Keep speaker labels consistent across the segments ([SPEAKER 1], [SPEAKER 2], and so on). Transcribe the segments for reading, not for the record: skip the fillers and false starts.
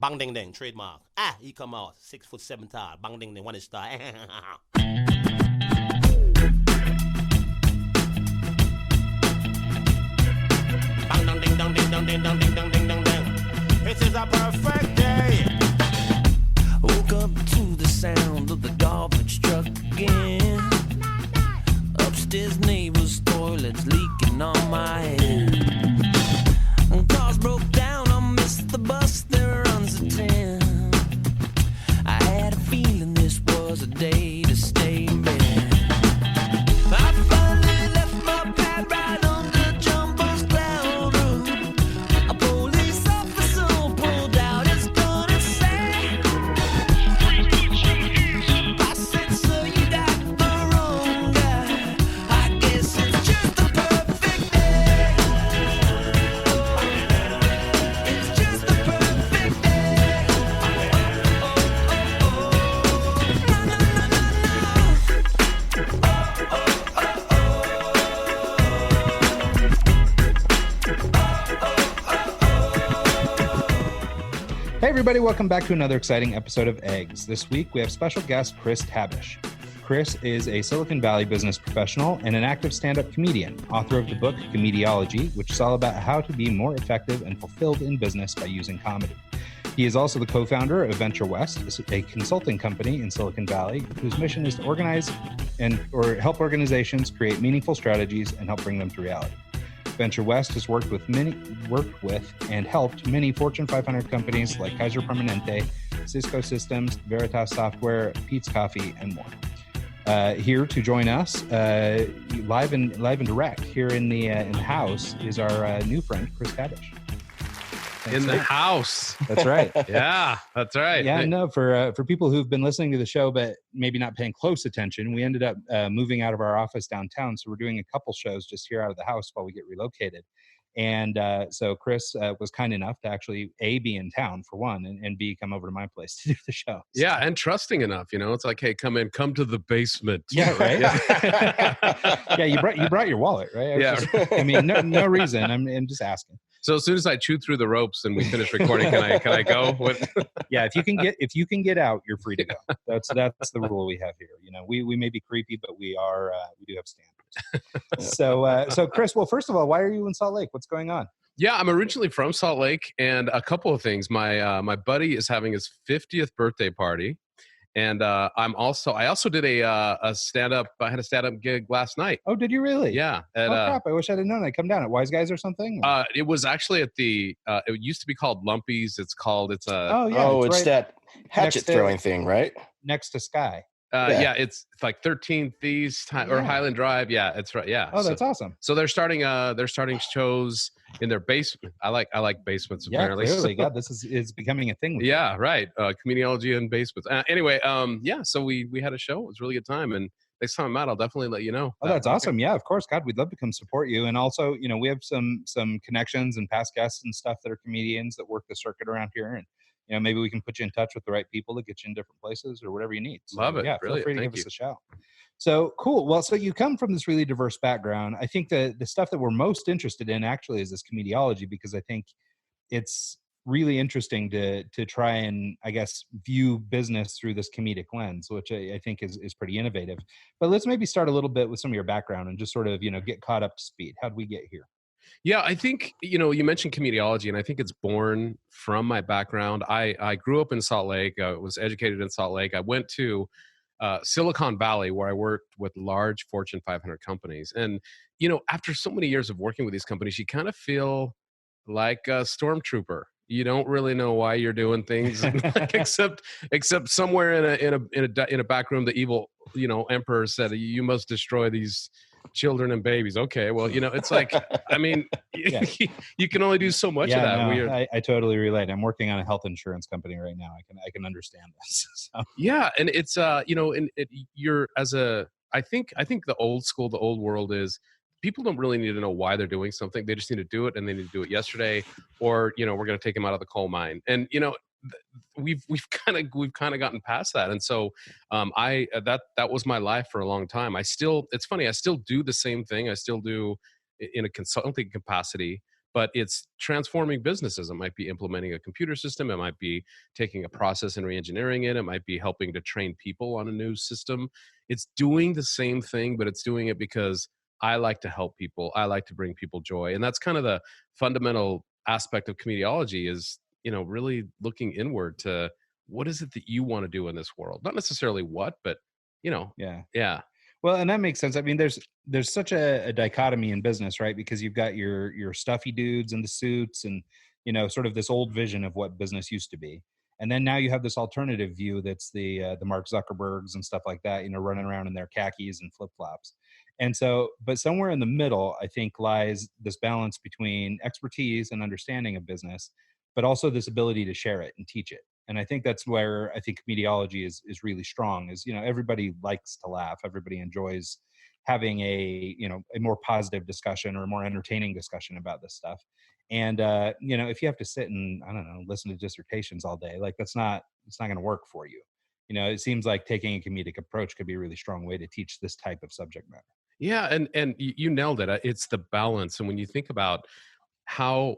[SPEAKER 1] Bang ding ding, trademark. He come out 6'7" tall. Bang ding ding, one is star. Bang dong ding dong ding dong ding dong ding dong ding dong ding. It is a perfect day.
[SPEAKER 2] Woke up to the sound of the garbage truck again. Upstairs neighbor's toilet's leaking on my head. Cars broke down, I missed the bus, there runs a 10. I had a feeling this was a day to stay in bed. I finally left my pad right on the jumbo's cloud roof. A police officer pulled out his gun and said, I said, sir, you got the wrong guy. I guess it's just a perfect day. It's just a perfect day. Na, na, na, na,
[SPEAKER 3] Hey everybody, welcome back to another exciting episode of Eggs. This week we have special guest Chris Tabish. Chris is a Silicon Valley business professional and an active stand-up comedian, author of the book Comediology, which is all about how to be more effective and fulfilled in business by using comedy. He is also the co-founder of Venture West, a consulting company in Silicon Valley whose mission is to organize or help organizations create meaningful strategies and help bring them to reality. Venture West has worked with and helped many Fortune 500 companies like Kaiser Permanente, Cisco Systems, Veritas Software, Pete's Coffee, and more. Here to join us, live and direct here in the house, is our new friend Chris Tabish.
[SPEAKER 4] In the house.
[SPEAKER 3] That's right.
[SPEAKER 4] Yeah, that's right.
[SPEAKER 3] Yeah, no, for people who've been listening to the show but maybe not paying close attention, we ended up moving out of our office downtown. So we're doing a couple shows just here out of the house while we get relocated. And so Chris was kind enough to actually A, be in town for one, and B, come over to my place to do the show. So.
[SPEAKER 4] Yeah, and trusting enough, it's like, hey, come to the basement.
[SPEAKER 3] Yeah, right. Yeah, you brought your wallet, right? I mean, no reason. I'm just asking.
[SPEAKER 4] So as soon as I chew through the ropes and we finish recording, can I go with?
[SPEAKER 3] Yeah, if you can get out, you're free to go. That's the rule we have here. We may be creepy, but we do have standards. So Chris, well, first of all, why are you in Salt Lake? What's going on?
[SPEAKER 4] Yeah, I'm originally from Salt Lake, and a couple of things. My buddy is having his 50th birthday party. And I also did a stand-up. I had a stand-up gig last night.
[SPEAKER 3] Oh, did you really?
[SPEAKER 4] Yeah.
[SPEAKER 3] Crap! I wish I'd have known. I'd come down at Wise Guys or something.
[SPEAKER 4] It was actually at the. It used to be called Lumpy's. It's a.
[SPEAKER 3] Oh yeah.
[SPEAKER 5] It's
[SPEAKER 3] right
[SPEAKER 5] that hatchet throwing thing, right?
[SPEAKER 3] Next to Sky.
[SPEAKER 4] Yeah, it's like 13 Thieves or Highland Drive. Yeah, it's right. Yeah.
[SPEAKER 3] Oh, that's awesome.
[SPEAKER 4] So they're starting shows in their basement. I like basements apparently.
[SPEAKER 3] Yeah, clearly. God, this is becoming a thing.
[SPEAKER 4] Yeah, right. Comediology and basements. Anyway, so we had a show. It was a really good time, and next time I'm out, I'll definitely let you know.
[SPEAKER 3] Oh, that's awesome. Yeah, of course. God, we'd love to come support you. And also, we have some connections and past guests and stuff that are comedians that work the circuit around here, and maybe we can put you in touch with the right people to get you in different places or whatever you need. So,
[SPEAKER 4] love it.
[SPEAKER 3] Yeah,
[SPEAKER 4] Brilliant.
[SPEAKER 3] Feel free to
[SPEAKER 4] Thank
[SPEAKER 3] give
[SPEAKER 4] you.
[SPEAKER 3] us a shout. So cool. Well, so you come from this really diverse background. I think the stuff that we're most interested in actually is this comediology, because I think it's really interesting to try and, I guess, view business through this comedic lens, which I think is pretty innovative. But let's maybe start a little bit with some of your background and just sort of, get caught up to speed. How'd we get here?
[SPEAKER 4] Yeah, I think, you mentioned comediology, and I think it's born from my background. I grew up in Salt Lake. I was educated in Salt Lake. I went to Silicon Valley, where I worked with large Fortune 500 companies. And, after so many years of working with these companies, you kind of feel like a stormtrooper. You don't really know why you're doing things, except somewhere in a back room, the evil, emperor said, "You must destroy these children and babies." Okay, well, it's like, I mean, you can only do so much of that.
[SPEAKER 3] No, I totally relate. I'm working on a health insurance company right now. I can understand this. So.
[SPEAKER 4] Yeah, and it's I think the old school, the old world is, people don't really need to know why they're doing something. They just need to do it, and they need to do it yesterday, or we're going to take them out of the coal mine. And we've kind of gotten past that. And so that was my life for a long time. It's funny, I still do the same thing. I still do in a consulting capacity, but it's transforming businesses. It might be implementing a computer system. It might be taking a process and re-engineering it. It might be helping to train people on a new system. It's doing the same thing, but it's doing it because I like to help people. I like to bring people joy. And that's kind of the fundamental aspect of Comediology is, really looking inward to what is it that you want to do in this world? Not necessarily what, but,
[SPEAKER 3] Yeah.
[SPEAKER 4] yeah.
[SPEAKER 3] Well, and that makes sense. I mean, there's such a dichotomy in business, right? Because you've got your stuffy dudes in the suits and, sort of this old vision of what business used to be. And then now you have this alternative view that's the Mark Zuckerbergs and stuff like that, running around in their khakis and flip-flops. And so, but somewhere in the middle, I think lies this balance between expertise and understanding of business, but also this ability to share it and teach it. And I think that's where I think Comediology is really strong. Is everybody likes to laugh, everybody enjoys having a more positive discussion or a more entertaining discussion about this stuff. And if you have to sit and I don't know listen to dissertations all day, like it's not going to work for you. It seems like taking a comedic approach could be a really strong way to teach this type of subject matter.
[SPEAKER 4] Yeah, and you nailed it. It's the balance. And when you think about how,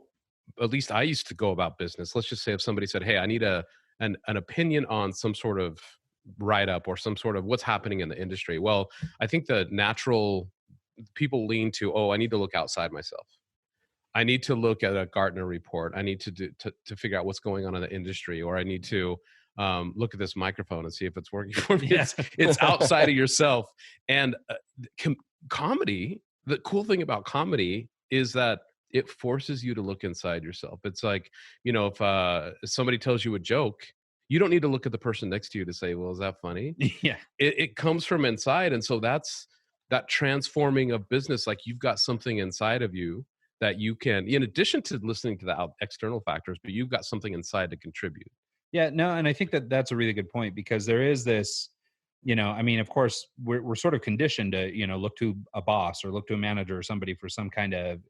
[SPEAKER 4] at least I used to go about business, let's just say if somebody said, "Hey, I need an opinion on some sort of write up or some sort of what's happening in the industry." Well, I think the natural people lean to, "Oh, I need to look outside myself. I need to look at a Gartner report. I need to figure out what's going on in the industry, or I need to look at this microphone and see if it's working for me."
[SPEAKER 3] Yeah.
[SPEAKER 4] It's outside of yourself. And comedy, the cool thing about comedy is that it forces you to look inside yourself. It's like, if somebody tells you a joke, you don't need to look at the person next to you to say, "Well, is that funny?"
[SPEAKER 3] Yeah.
[SPEAKER 4] It comes from inside. And so that's that transforming of business. Like you've got something inside of you that you can, in addition to listening to the external factors, but you've got something inside to contribute.
[SPEAKER 3] Yeah, no, and I think that that's a really good point because there is this, I mean, of course, we're sort of conditioned to, look to a boss or look to a manager or somebody for some kind of,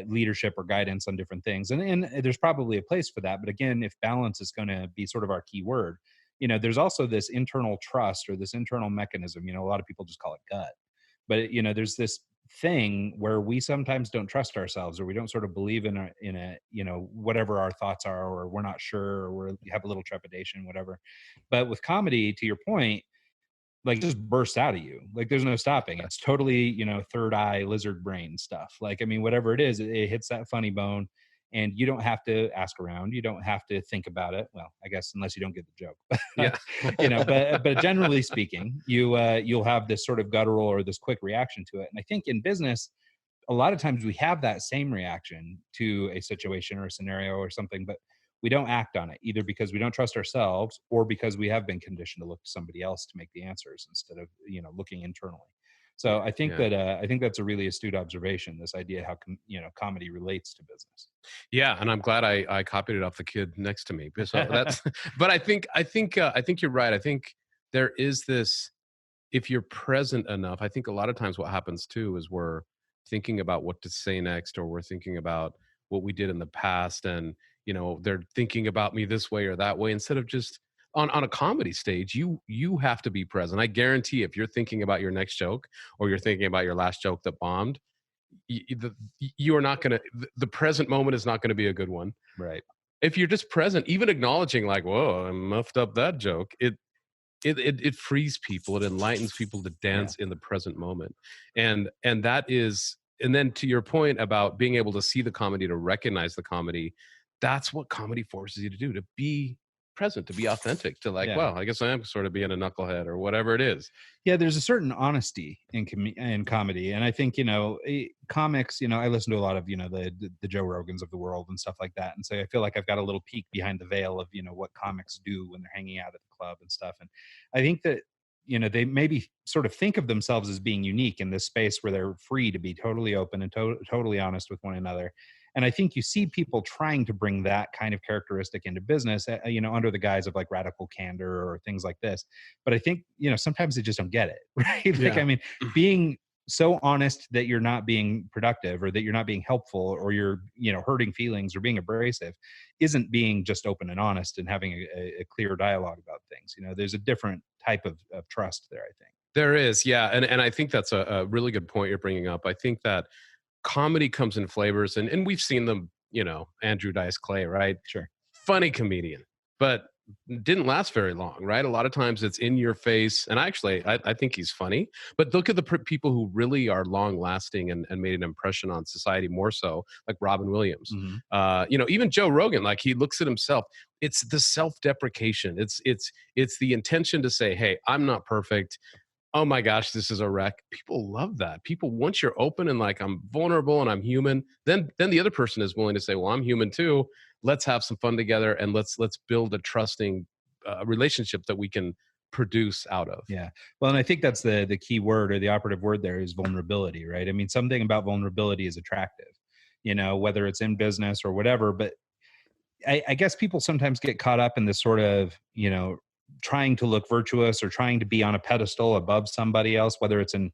[SPEAKER 3] leadership or guidance on different things. And there's probably a place for that. But again, if balance is going to be sort of our key word, there's also this internal trust or this internal mechanism. A lot of people just call it gut. But, there's this thing where we sometimes don't trust ourselves or we don't sort of believe in a whatever our thoughts are, or we're not sure, or we have a little trepidation, whatever. But with comedy, to your point, like it just bursts out of you. Like there's no stopping. It's totally, third eye lizard brain stuff. Like, I mean, whatever it is, it hits that funny bone and you don't have to ask around. You don't have to think about it. Well, I guess unless you don't get the joke.
[SPEAKER 4] Yeah.
[SPEAKER 3] But generally speaking, you'll have this sort of guttural or this quick reaction to it. And I think in business, a lot of times we have that same reaction to a situation or a scenario or something, but we don't act on it either because we don't trust ourselves or because we have been conditioned to look to somebody else to make the answers instead of, looking internally. So I think I think that's a really astute observation, this idea how, comedy relates to business.
[SPEAKER 4] Yeah. And I'm glad I copied it off the kid next to me. So that's, but I think you're right. I think there is this, if you're present enough, I think a lot of times what happens too is we're thinking about what to say next, or we're thinking about what we did in the past. And, they're thinking about me this way or that way, instead of just on a comedy stage, you have to be present. I guarantee if you're thinking about your next joke or you're thinking about your last joke that bombed, you are not going to, the present moment is not going to be a good one.
[SPEAKER 3] Right.
[SPEAKER 4] If you're just present, even acknowledging like, "Whoa, I muffed up that joke," it frees people. It enlightens people to dance in the present moment. And that is, and then to your point about being able to see the comedy, to recognize the comedy, that's what comedy forces you to do, to be present, to be authentic, to like, well, I guess I am sort of being a knucklehead or whatever it is.
[SPEAKER 3] Yeah, there's a certain honesty in comedy, and I think comics. I listen to a lot of the Joe Rogans of the world and stuff like that, and so I feel like I've got a little peek behind the veil of what comics do when they're hanging out at the club and stuff. And I think that they maybe sort of think of themselves as being unique in this space where they're free to be totally open and totally honest with one another. And I think you see people trying to bring that kind of characteristic into business, under the guise of like radical candor or things like this. But I think, sometimes they just don't get it, right? Like, I mean, being so honest that you're not being productive or that you're not being helpful or you're, hurting feelings or being abrasive isn't being just open and honest and having a clear dialogue about things. There's a different type of trust there, I think.
[SPEAKER 4] There is. Yeah. And I think that's a really good point you're bringing up. I think that comedy comes in flavors, and we've seen them, Andrew Dice Clay, right?
[SPEAKER 3] Sure.
[SPEAKER 4] Funny comedian, but didn't last very long, right? A lot of times it's in your face. And actually, I think he's funny, but look at the people who really are long lasting and made an impression on society more so, like Robin Williams. Even Joe Rogan, like he looks at himself. It's the self-deprecation. It's the intention to say, hey, I'm not perfect. Oh my gosh, this is a wreck. People love that. People, once you're open and like, I'm vulnerable and I'm human, then the other person is willing to say, well, I'm human too. Let's have some fun together, and let's build a trusting relationship that we can produce out of.
[SPEAKER 3] Yeah. Well, and I think that's the key word, or the operative word there, is vulnerability, right? I mean, something about vulnerability is attractive, whether it's in business or whatever. But I guess people sometimes get caught up in this sort of, trying to look virtuous or trying to be on a pedestal above somebody else, whether it's in,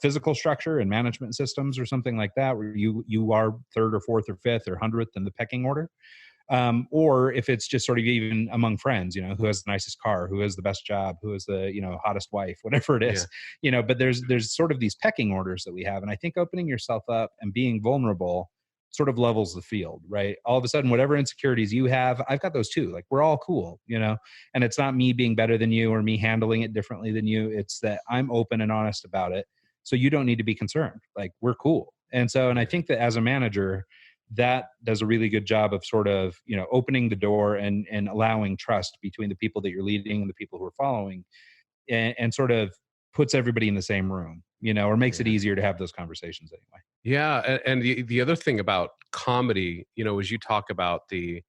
[SPEAKER 3] physical structure and management systems or something like that, where you are third or fourth or fifth or 100th in the pecking order. Or if it's just sort of even among friends, who has the nicest car, who has the best job, who has the, hottest wife, whatever it is, but there's sort of these pecking orders that we have. And I think opening yourself up and being vulnerable sort of levels the field, right? All of a sudden, whatever insecurities you have, I've got those too. Like, we're all cool, and it's not me being better than you or me handling it differently than you. It's that I'm open and honest about it. So you don't need to be concerned. Like, we're cool. And I think that as a manager, that does a really good job of sort of, opening the door and allowing trust between the people that you're leading and the people who are following, and sort of puts everybody in the same room, or makes it easier to have those conversations anyway.
[SPEAKER 4] Yeah. And the other thing about comedy, as you talk about the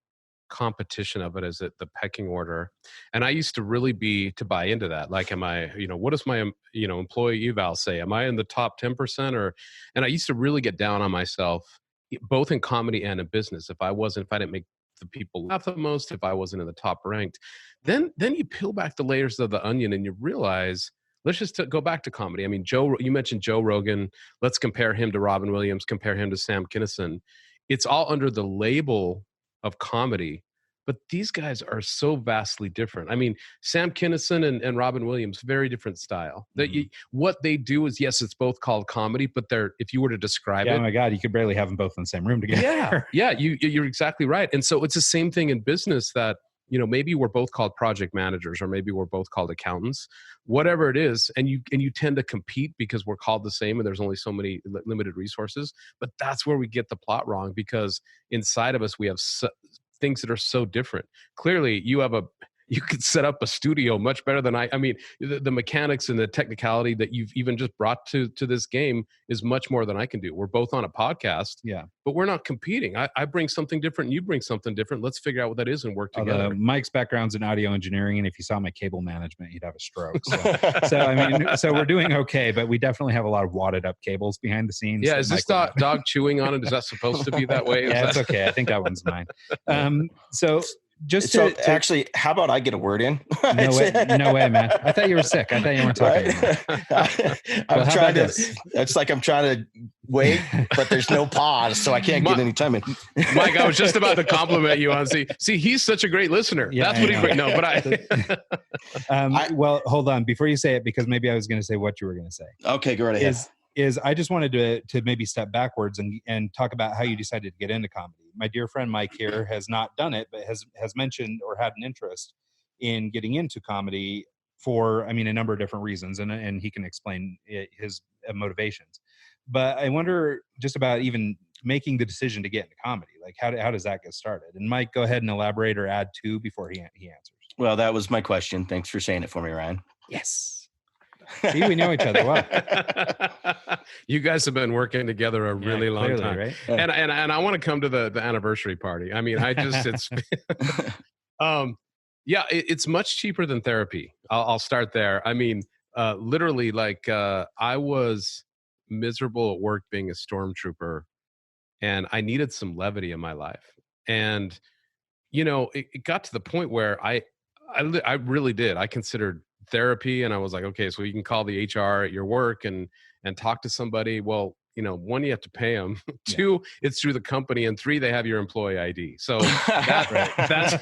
[SPEAKER 4] competition of it, is it the pecking order? And I used to really to buy into that. Like, am I, what does my, employee eval say? Am I in the top 10%? And I used to really get down on myself, both in comedy and in business. If I didn't make the people laugh the most, if I wasn't in the top ranked, then you peel back the layers of the onion and you realize, let's just go back to comedy. I mean, you mentioned Joe Rogan. Let's compare him to Robin Williams, compare him to Sam Kinison. It's all under the label of comedy, but these guys are so vastly different. I mean, Sam Kinison and Robin Williams, very different style. What they do is, yes, it's both called comedy, but if you were to describe it.
[SPEAKER 3] Oh my God, you could barely have them both in the same room together.
[SPEAKER 4] Yeah, you're exactly right. And so it's the same thing in business, that maybe we're both called project managers, or maybe we're both called accountants, whatever it is. And you tend to compete because we're called the same and there's only so many limited resources. But that's where we get the plot wrong, because inside of us, we have things that are so different. Clearly, you could set up a studio much better than I mean, the mechanics and the technicality that you've even just brought to this game is much more than I can do. We're both on a podcast, but we're not competing. I bring something different, you bring something different. Let's figure out what that is and work together.
[SPEAKER 3] Mike's background's in audio engineering, and if you saw my cable management, you'd have a stroke. So we're doing okay, but we definitely have a lot of wadded up cables behind the scenes.
[SPEAKER 4] Yeah, is this dog chewing on it? Is that supposed to be that way?
[SPEAKER 3] It's okay. I think that one's mine.
[SPEAKER 5] Actually, how about I get a word in?
[SPEAKER 3] No way, man. I thought you were sick. I thought you weren't talking.
[SPEAKER 5] I'm trying to wait, but there's no pause, so I can't get any time in.
[SPEAKER 4] Mike, I was just about to compliment you on see he's such a great listener.
[SPEAKER 3] Yeah,
[SPEAKER 4] that's what he no, but
[SPEAKER 3] well, hold on before you say it, because maybe I was going to say what you were going to say.
[SPEAKER 5] Okay, go right ahead.
[SPEAKER 3] Is I just wanted to maybe step backwards and talk about how you decided to get into comedy. My dear friend Mike here has not done it, but has mentioned or had an interest in getting into comedy for, a number of different reasons, and he can explain his motivations. But I wonder just about even making the decision to get into comedy. Like, how does that get started? And Mike, go ahead and elaborate or add to before he answers.
[SPEAKER 5] Well, that was my question. Thanks for saying it for me, Ryan.
[SPEAKER 3] Yes. See, we know each other well.
[SPEAKER 4] You guys have been working together a really long time,
[SPEAKER 3] right?
[SPEAKER 4] And I want to come to the anniversary party. I mean, it's it's much cheaper than therapy. I'll start there. I mean, literally, like I was miserable at work being a stormtrooper, and I needed some levity in my life. And it got to the point where I really did. I considered therapy, and I was like, okay, so you can call the HR at your work and talk to somebody. Well, one, you have to pay them. Two, it's through the company, and three, they have your employee ID. So that's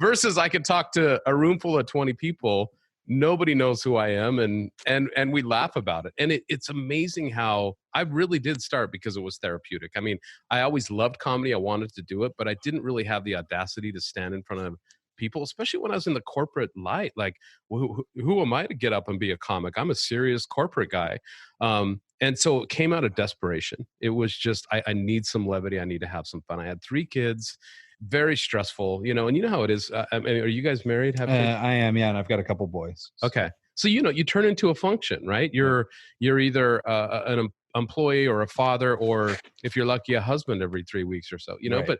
[SPEAKER 4] versus I could talk to a room full of 20 people, Nobody knows who I am, and we laugh about it. And it's amazing how I really did start because it was therapeutic. I mean, I always loved comedy. I wanted to do it, but I didn't really have the audacity to stand in front of people, especially when I was in the corporate light. Like, who am I to get up and be a comic? I'm a serious corporate guy. And so it came out of desperation. It was just, I need some levity. I need to have some fun. I had 3 kids, very stressful, and you know how it is. I mean, are you guys married? Have kids?
[SPEAKER 3] I am, yeah, and I've got a couple boys. So.
[SPEAKER 4] Okay. So, you turn into a function, right? You're either an employee or a father, or if you're lucky, a husband every 3 weeks or so,
[SPEAKER 3] Right.
[SPEAKER 4] but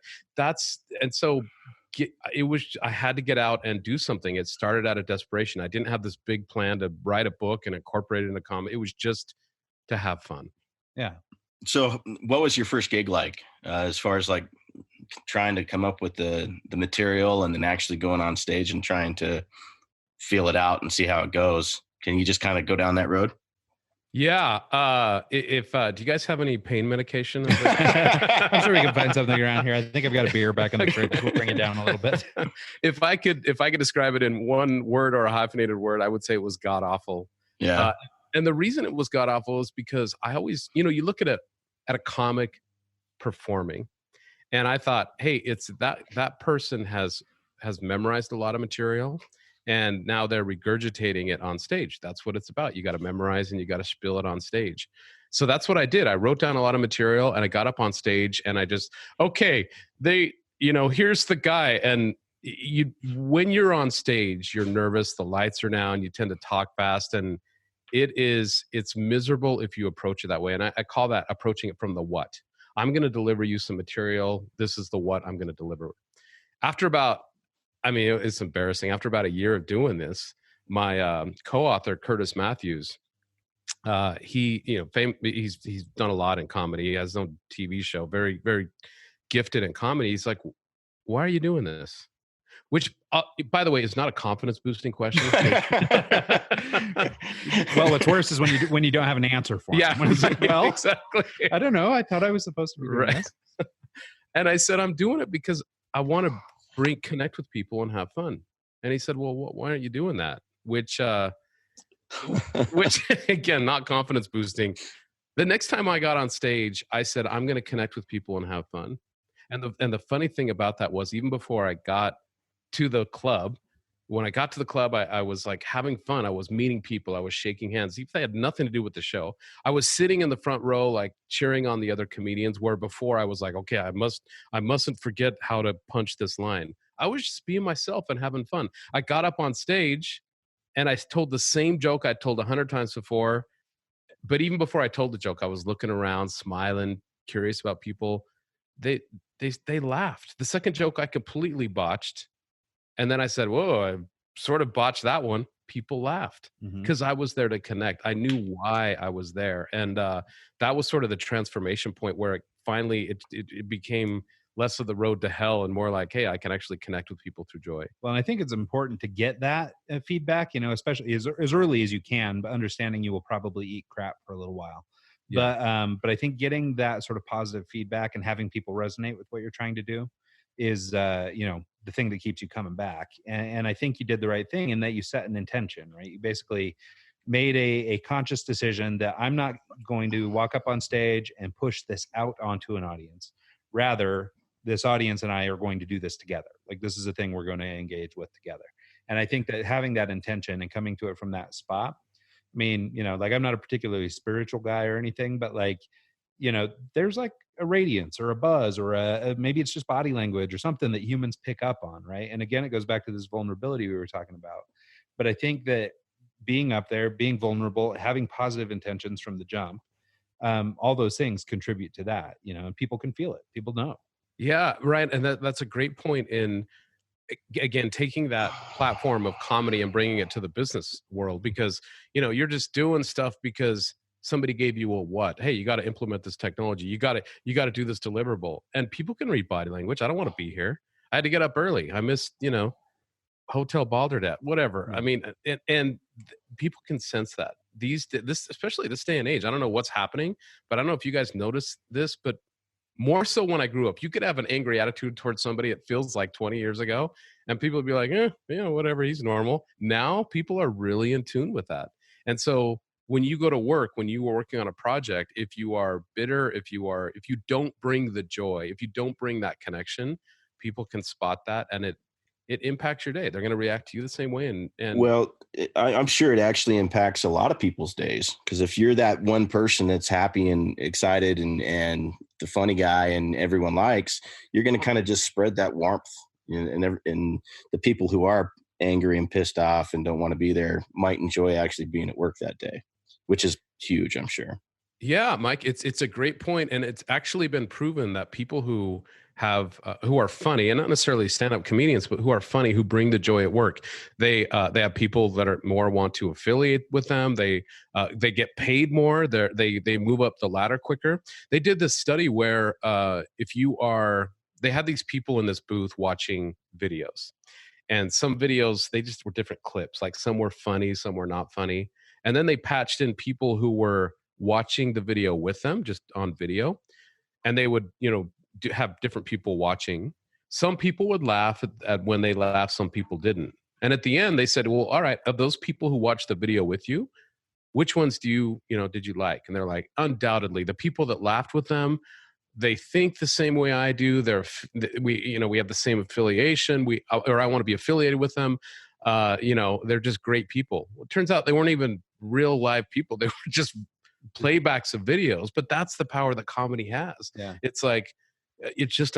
[SPEAKER 4] I had to get out and do something. It started out of desperation. I didn't have this big plan to write a book and incorporate it in a comedy. It was just to have fun.
[SPEAKER 3] Yeah.
[SPEAKER 5] So what was your first gig like, as far as like trying to come up with the material and then actually going on stage and trying to feel it out and see how it goes? Can you just kind of go down that road?
[SPEAKER 4] Yeah. Do you guys have any pain medication?
[SPEAKER 3] I'm sure we can find something around here. I think I've got a beer back in the fridge. We'll bring it down a little bit.
[SPEAKER 4] If I could describe it in one word or a hyphenated word, I would say it was god awful.
[SPEAKER 5] Yeah.
[SPEAKER 4] And the reason it was god awful is because I always, you look at a comic performing, and I thought, hey, it's that person has memorized a lot of material, and now they're regurgitating it on stage. That's what it's about. You got to memorize and you got to spill it on stage. So that's what I did. I wrote down a lot of material and I got up on stage and I just, okay, here's the guy. And when you're on stage, you're nervous, the lights are down, you tend to talk fast, and it's miserable if you approach it that way. And I call that approaching it from the what. I'm going to deliver you some material. This is the what I'm going to deliver. It's embarrassing. After about a year of doing this, my co-author, Curtis Matthews, he's done a lot in comedy. He has his own TV show, very, very gifted in comedy. He's like, why are you doing this? Which, by the way, is not a confidence boosting question.
[SPEAKER 3] Well, what's worse is when you don't have an answer for it.
[SPEAKER 4] Yeah,
[SPEAKER 3] When it's like, well,
[SPEAKER 4] exactly.
[SPEAKER 3] I don't know. I thought I was supposed to be doing this.
[SPEAKER 4] And I said, I'm doing it because I want to connect with people and have fun. And he said, well, why aren't you doing that? Which again, not confidence boosting. The next time I got on stage, I said, I'm going to connect with people and have fun. And the funny thing about that was, even before I got to the club, when I got to the club, I was like having fun. I was meeting people. I was shaking hands. Even if they had nothing to do with the show, I was sitting in the front row, like cheering on the other comedians, where before I was like, okay, I mustn't forget how to punch this line. I was just being myself and having fun. I got up on stage and I told the same joke I told 100 times before. But even before I told the joke, I was looking around, smiling, curious about people. They laughed. The second joke I completely botched. And then I said, whoa, I sort of botched that one. People laughed because I was there to connect. I knew why I was there. And that was sort of the transformation point where it became less of the road to hell and more like, hey, I can actually connect with people through joy.
[SPEAKER 3] Well, and I think it's important to get that feedback, especially as early as you can, but understanding you will probably eat crap for a little while. Yeah. But I think getting that sort of positive feedback and having people resonate with what you're trying to do is, the thing that keeps you coming back. And I think you did the right thing in that you set an intention, right? You basically made a conscious decision that I'm not going to walk up on stage and push this out onto an audience. Rather, this audience and I are going to do this together. Like, this is a thing we're going to engage with together. And I think that having that intention and coming to it from that spot, I'm not a particularly spiritual guy or anything, but there's like a radiance or a buzz or maybe it's just body language or something that humans pick up on, right? And again, it goes back to this vulnerability we were talking about. But I think that being up there, being vulnerable, having positive intentions from the jump, all those things contribute to that, and people can feel it. People know.
[SPEAKER 4] Yeah, right. And that's a great point in, again, taking that platform of comedy and bringing it to the business world, because, you're just doing stuff because somebody gave you a what? Hey, you got to implement this technology. You got to do this deliverable. And people can read body language. I don't want to be here. I had to get up early. I missed, Hotel Balderdash, whatever. I mean, and people can sense that. Especially this day and age. I don't know what's happening, but I don't know if you guys notice this, but more so when I grew up. You could have an angry attitude towards somebody, it feels like 20 years ago, and people would be like, whatever, he's normal. Now people are really in tune with that. And so when you go to work, when you are working on a project, if you are bitter, if you don't bring the joy, if you don't bring that connection, people can spot that, and it impacts your day. They're going to react to you the same way. And
[SPEAKER 5] Well, I'm sure it actually impacts a lot of people's days, because if you're that one person that's happy and excited and the funny guy and everyone likes, you're going to kind of just spread that warmth, and the people who are angry and pissed off and don't want to be there might enjoy actually being at work that day, which is huge, I'm sure.
[SPEAKER 4] yeah, Mike, it's a great point, and it's actually been proven that people who who are funny, and not necessarily stand-up comedians, but who are funny, who bring the joy at work, they have people that are more want to affiliate with them. They get paid more. They move up the ladder quicker. They did this study where they had these people in this booth watching videos, and some videos, they just were different clips. Like some were funny, some were not funny, and then they patched in people who were watching the video with them just on video, and they would have different people watching. Some people would laugh at when they laughed, some people didn't. And at the end they said, well, all right, of those people who watched the video with you, which ones did you like? And they're like, undoubtedly the people that laughed with them, they think the same way I do. We have the same affiliation. I want to be affiliated with them. They're just great people. Well, it turns out they weren't even real live people. They were just playbacks of videos. But that's the power that comedy has.
[SPEAKER 3] Yeah.
[SPEAKER 4] It's like it's just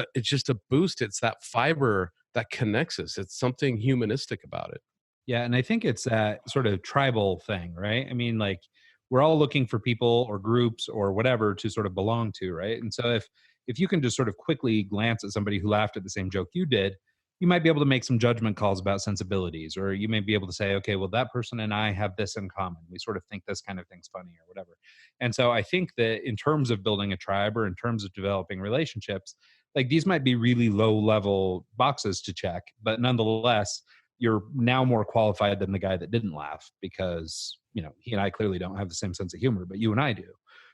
[SPEAKER 4] a boost. It's that fiber that connects us. It's something humanistic about it.
[SPEAKER 3] Yeah, and I think it's that sort of tribal thing, right? I mean, like we're all looking for people or groups or whatever to sort of belong to, right? And so if you can just sort of quickly glance at somebody who laughed at the same joke you did, you might be able to make some judgment calls about sensibilities, or you may be able to say, okay, well, that person and I have this in common. We sort of think this kind of thing's funny or whatever. And so I think that in terms of building a tribe or in terms of developing relationships, like these might be really low level boxes to check, but nonetheless, you're now more qualified than the guy that didn't laugh, because he and I clearly don't have the same sense of humor, but you and I do.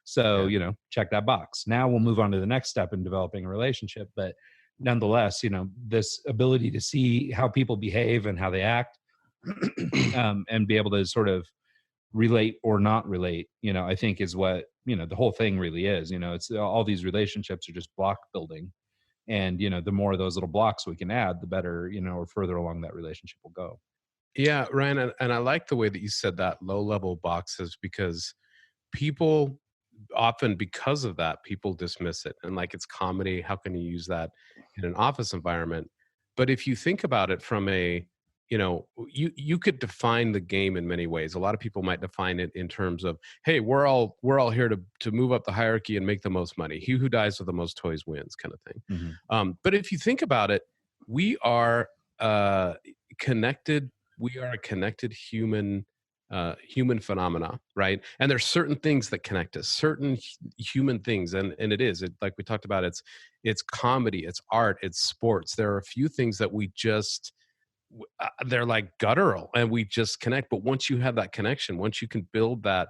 [SPEAKER 3] So check that box. Now we'll move on to the next step in developing a relationship. But nonetheless, this ability to see how people behave and how they act, and be able to sort of relate or not relate, I think is what the whole thing really is. It's all these relationships are just block building. And, the more of those little blocks we can add, the better, or further along that relationship will go.
[SPEAKER 4] Yeah, Ryan, and I like the way that you said that, low level boxes, because people often, because of that, people dismiss it. And like, it's comedy. How can you use that in an office environment? But if you think about it from you could define the game in many ways. A lot of people might define it in terms of, hey, we're all here to move up the hierarchy and make the most money. He who dies with the most toys wins, kind of thing.
[SPEAKER 3] Mm-hmm.
[SPEAKER 4] But if you think about it, we are connected. We are a connected human phenomena, right? And there's certain things that connect us, certain human things, and like we talked about, it's comedy, it's art, it's sports. There are a few things that we just they're like guttural and we just connect. But once you have that connection, once you can build that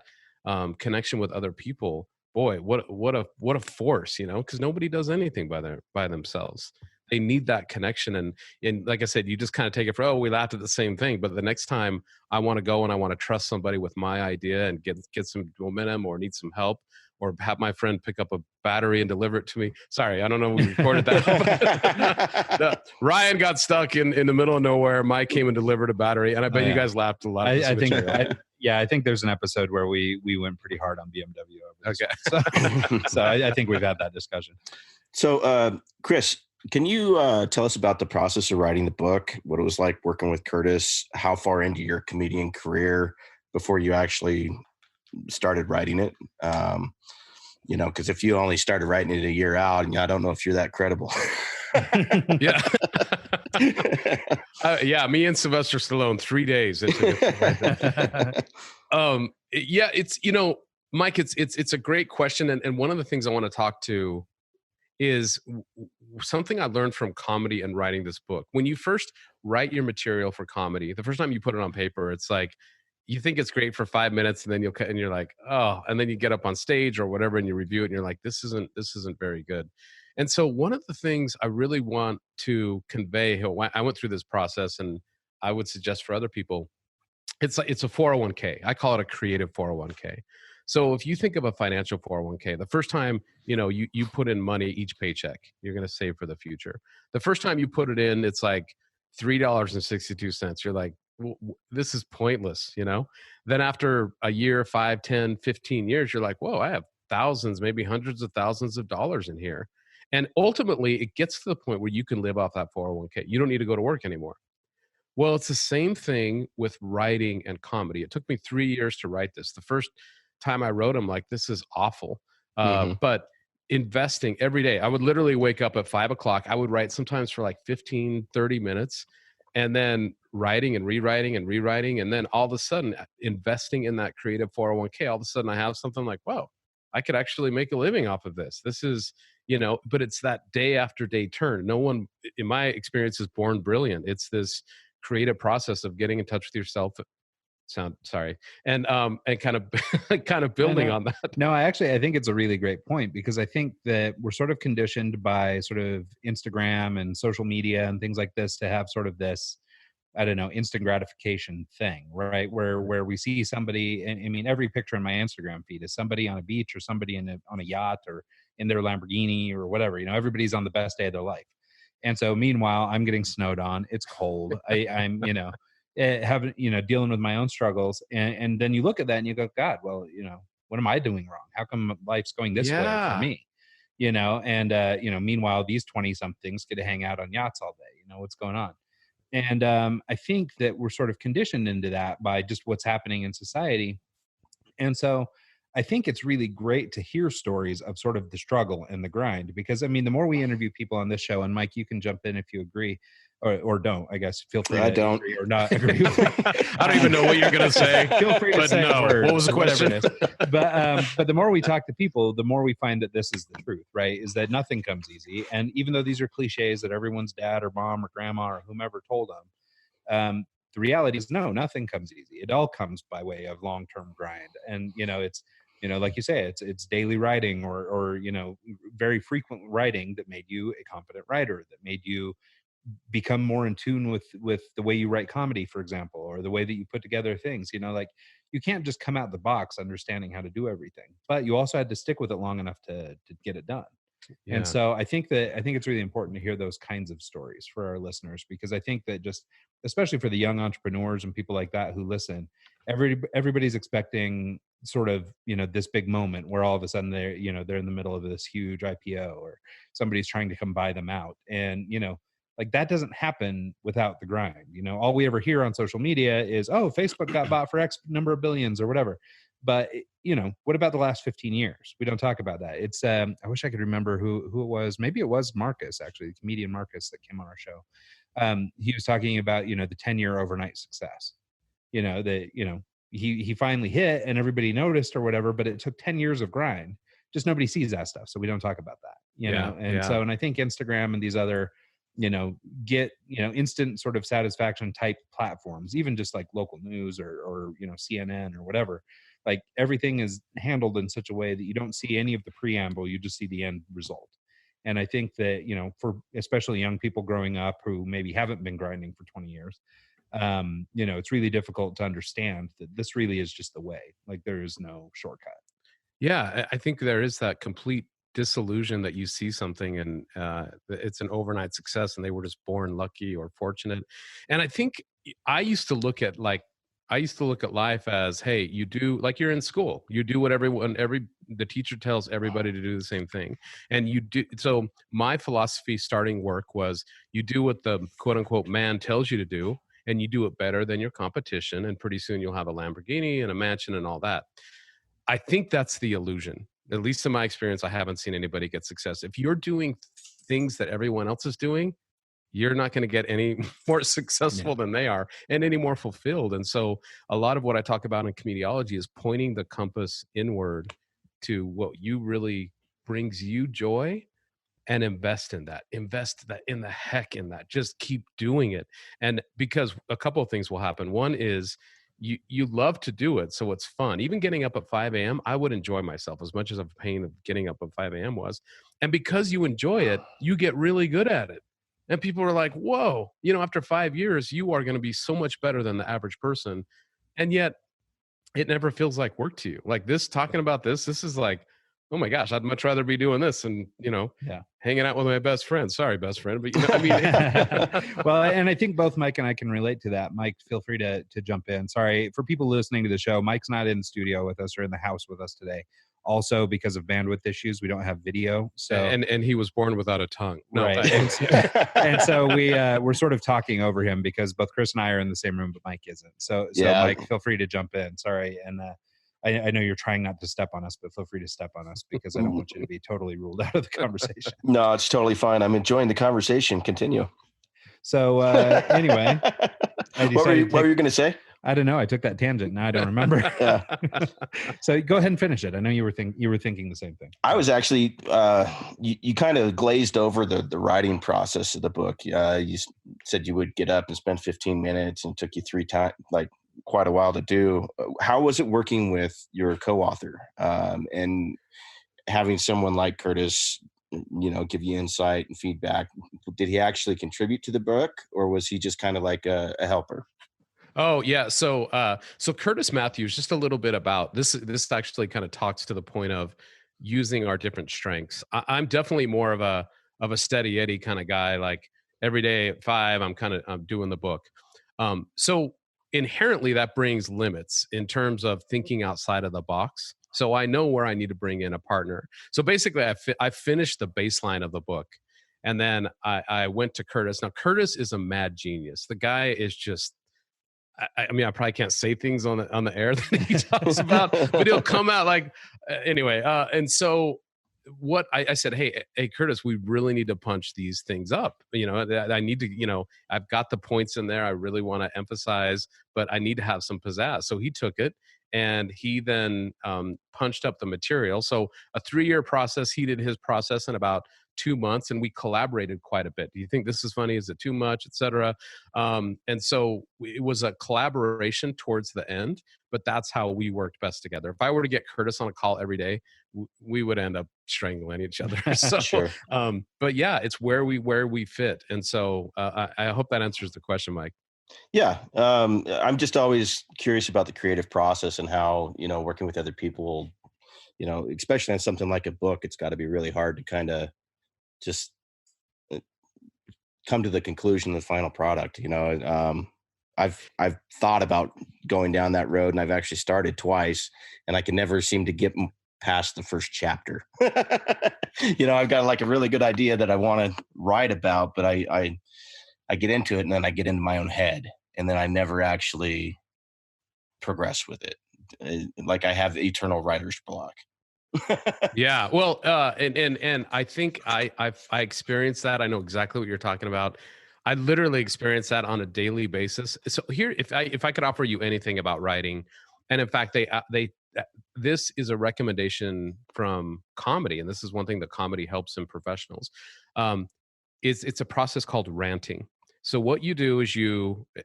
[SPEAKER 4] connection with other people, boy, what a force, because nobody does anything by themselves. They need that connection. And like I said, you just kind of take it for, we laughed at the same thing. But the next time I want to go and I want to trust somebody with my idea and get some momentum or need some help, or have my friend pick up a battery and deliver it to me. Sorry, I don't know if we recorded that. No, Ryan got stuck in the middle of nowhere. Mike came and delivered a battery, and I bet you guys laughed a lot.
[SPEAKER 3] I think there's an episode where we went pretty hard on BMW.
[SPEAKER 4] Okay.
[SPEAKER 3] So I think we've had that discussion.
[SPEAKER 5] So, Chris, can you tell us about the process of writing the book, what it was like working with Curtis, how far into your comedian career before you actually started writing it? Because if you only started writing it a year out, and I don't know if you're that credible.
[SPEAKER 4] Yeah. Yeah, me and Sylvester Stallone, 3 days into it. Yeah, it's, Mike, it's a great question. And one of the things I want to talk to is something I learned from comedy and writing this book. When you first write your material for comedy, the first time you put it on paper, it's like, you think it's great for 5 minutes, and then you're like, oh, and then you get up on stage or whatever and you review it and you're like, this isn't very good. And so one of the things I really want to convey, I went through this process, and I would suggest for other people, it's a 401k. I call it a creative 401k. So if you think of a financial 401k, the first time, you put in money each paycheck, you're going to save for the future. The first time you put it in, it's like $3.62. You're like, this is pointless, Then after a year, 5, 10, 15 years, you're like, whoa, I have thousands, maybe hundreds of thousands of dollars in here. And ultimately, it gets to the point where you can live off that 401k. You don't need to go to work anymore. Well, it's the same thing with writing and comedy. It took me 3 years to write this. The first time I wrote, I'm like, this is awful. But investing every day, I would literally wake up at 5 o'clock. I would write sometimes for like 15, 30 minutes, and then writing and rewriting and rewriting. And then all of a sudden, investing in that creative 401k, all of a sudden I have something like, wow, I could actually make a living off of this. This is, but it's that day after day turn. No one, in my experience, is born brilliant. It's this creative process of getting in touch with yourself. And kind of building on that.
[SPEAKER 3] No, I think it's a really great point, because I think that we're sort of conditioned by sort of Instagram and social media and things like this to have sort of this, I don't know, instant gratification thing, right? Where we see somebody, and I mean, every picture in my Instagram feed is somebody on a beach or somebody on a yacht or in their Lamborghini or whatever. Everybody's on the best day of their life. And so meanwhile, I'm getting snowed on. It's cold. I'm, having, dealing with my own struggles. And then you look at that and you go, God, well, what am I doing wrong? How come life's going this way for me? Meanwhile, these 20 somethings get to hang out on yachts all day. What's going on? And I think that we're sort of conditioned into that by just what's happening in society. And so I think it's really great to hear stories of sort of the struggle and the grind, because I mean, the more we interview people on this show, and Mike, you can jump in if you agree or don't, I guess. Feel free to agree or not agree with me.
[SPEAKER 4] I don't even know what you're going to say.
[SPEAKER 3] Feel free to say a word.
[SPEAKER 4] What was the question?
[SPEAKER 3] But the more we talk to people, the more we find that this is the truth, right? Is that nothing comes easy. And even though these are cliches that everyone's dad or mom or grandma or whomever told them, the reality is no, nothing comes easy. It all comes by way of long-term grind. And, it's, like you say, it's daily writing or very frequent writing that made you a competent writer, that made you become more in tune with the way you write comedy, for example, or the way that you put together things. Like you can't just come out the box understanding how to do everything, but you also had to stick with it long enough to get it done. Yeah. And so I think it's really important to hear those kinds of stories for our listeners, because I think that just, especially for the young entrepreneurs and people like that who listen, everybody's expecting sort of, this big moment where all of a sudden they're in the middle of this huge IPO or somebody's trying to come buy them out. And, like that doesn't happen without the grind. All we ever hear on social media is, oh, Facebook got bought for X number of billions or whatever. But, what about the last 15 years? We don't talk about that. It's, I wish I could remember who it was. Maybe it was Marcus, actually, the comedian Marcus that came on our show. He was talking about, the 10-year overnight success, he finally hit and everybody noticed or whatever, but it took 10 years of grind. Just nobody sees that stuff. So we don't talk about that, So, and I think Instagram and these other, get, instant sort of satisfaction type platforms, even just like local news or CNN or whatever, like everything is handled in such a way that you don't see any of the preamble, you just see the end result. And I think that, for especially young people growing up who maybe haven't been grinding for 20 years, it's really difficult to understand that this really is just the way. Like there is no shortcut.
[SPEAKER 4] Yeah, I think there is that complete disillusion that you see something and it's an overnight success and they were just born lucky or fortunate. And I think I used to look at life as, hey, you do, like you're in school, you do what the teacher tells everybody to do the same thing. And you do. So my philosophy starting work was you do what the quote unquote man tells you to do, and you do it better than your competition. And pretty soon you'll have a Lamborghini and a mansion and all that. I think that's the illusion. At least in my experience, I haven't seen anybody get success. If you're doing things that everyone else is doing, you're not going to get any more successful than they are and any more fulfilled. And so a lot of what I talk about in Comediology is pointing the compass inward to what you really brings you joy and invest in that in the heck in that. Just keep doing it. And because a couple of things will happen. One is you love to do it, so it's fun. Even getting up at 5 a.m., I would enjoy myself as much as the pain of getting up at 5 a.m. was. And because you enjoy it, you get really good at it. And people are like, whoa, after 5 years, you are going to be so much better than the average person. And yet it never feels like work to you. Like this, talking about this is like, oh my gosh, I'd much rather be doing this and, hanging out with my best friend. Sorry, best friend. But, I mean.
[SPEAKER 3] Well, and I think both Mike and I can relate to that. Mike, feel free to jump in. Sorry, for people listening to the show, Mike's not in the studio with us or in the house with us today. Also, because of bandwidth issues, we don't have video. So
[SPEAKER 4] and he was born without a tongue. No,
[SPEAKER 3] right. And so we're sort of talking over him because both Chris and I are in the same room, but Mike isn't. So yeah. Mike, feel free to jump in. Sorry, and I know you're trying not to step on us, but feel free to step on us because I don't want you to be totally ruled out of the conversation.
[SPEAKER 6] No, it's totally fine. I'm enjoying the conversation. Continue.
[SPEAKER 3] So anyway,
[SPEAKER 6] what were you going to say?
[SPEAKER 3] I don't know. I took that tangent. Now I don't remember.
[SPEAKER 6] Yeah.
[SPEAKER 3] So go ahead and finish it. I know you were thinking the same thing.
[SPEAKER 6] I was actually, you kind of glazed over the writing process of the book. You said you would get up and spend 15 minutes and it took you quite a while to do. How was it working with your co-author and having someone like Curtis, give you insight and feedback? Did he actually contribute to the book or was he just kind of like a helper?
[SPEAKER 4] Oh yeah. So Curtis Matthews, just a little bit about this. This actually kind of talks to the point of using our different strengths. I'm definitely more of a steady Eddie kind of guy. Like every day at 5, I'm doing the book. So inherently that brings limits in terms of thinking outside of the box. So I know where I need to bring in a partner. So basically I finished the baseline of the book and then I went to Curtis. Now Curtis is a mad genius. The guy is just, I mean, I probably can't say things on the air that he talks about, but he'll come out like, anyway. And so what I said, hey, Curtis, we really need to punch these things up. I need to, I've got the points in there. I really want to emphasize, but I need to have some pizzazz. So he took it and he then punched up the material. So a 3-year process, he did his process in about 2 months and we collaborated quite a bit. Do you think this is funny? Is it too much, et cetera? And so it was a collaboration towards the end, but that's how we worked best together. If I were to get Curtis on a call every day, we would end up strangling each other. So,
[SPEAKER 6] sure.
[SPEAKER 4] But yeah, it's where we fit. And so I hope that answers the question, Mike.
[SPEAKER 6] Yeah. I'm just always curious about the creative process and how, working with other people, especially on something like a book, it's got to be really hard to kind of just come to the conclusion of the final product. I've thought about going down that road and I've actually started twice and I can never seem to get past the first chapter. I've got like a really good idea that I want to write about, but I get into it and then I get into my own head and then I never actually progress with it. Like I have the eternal writer's block.
[SPEAKER 4] Yeah. Well, and I think I experienced that. I know exactly what you're talking about. I literally experience that on a daily basis. So here, if I could offer you anything about writing, and in fact, this is a recommendation from comedy, and this is one thing that comedy helps in professionals. It's a process called ranting. So what you do is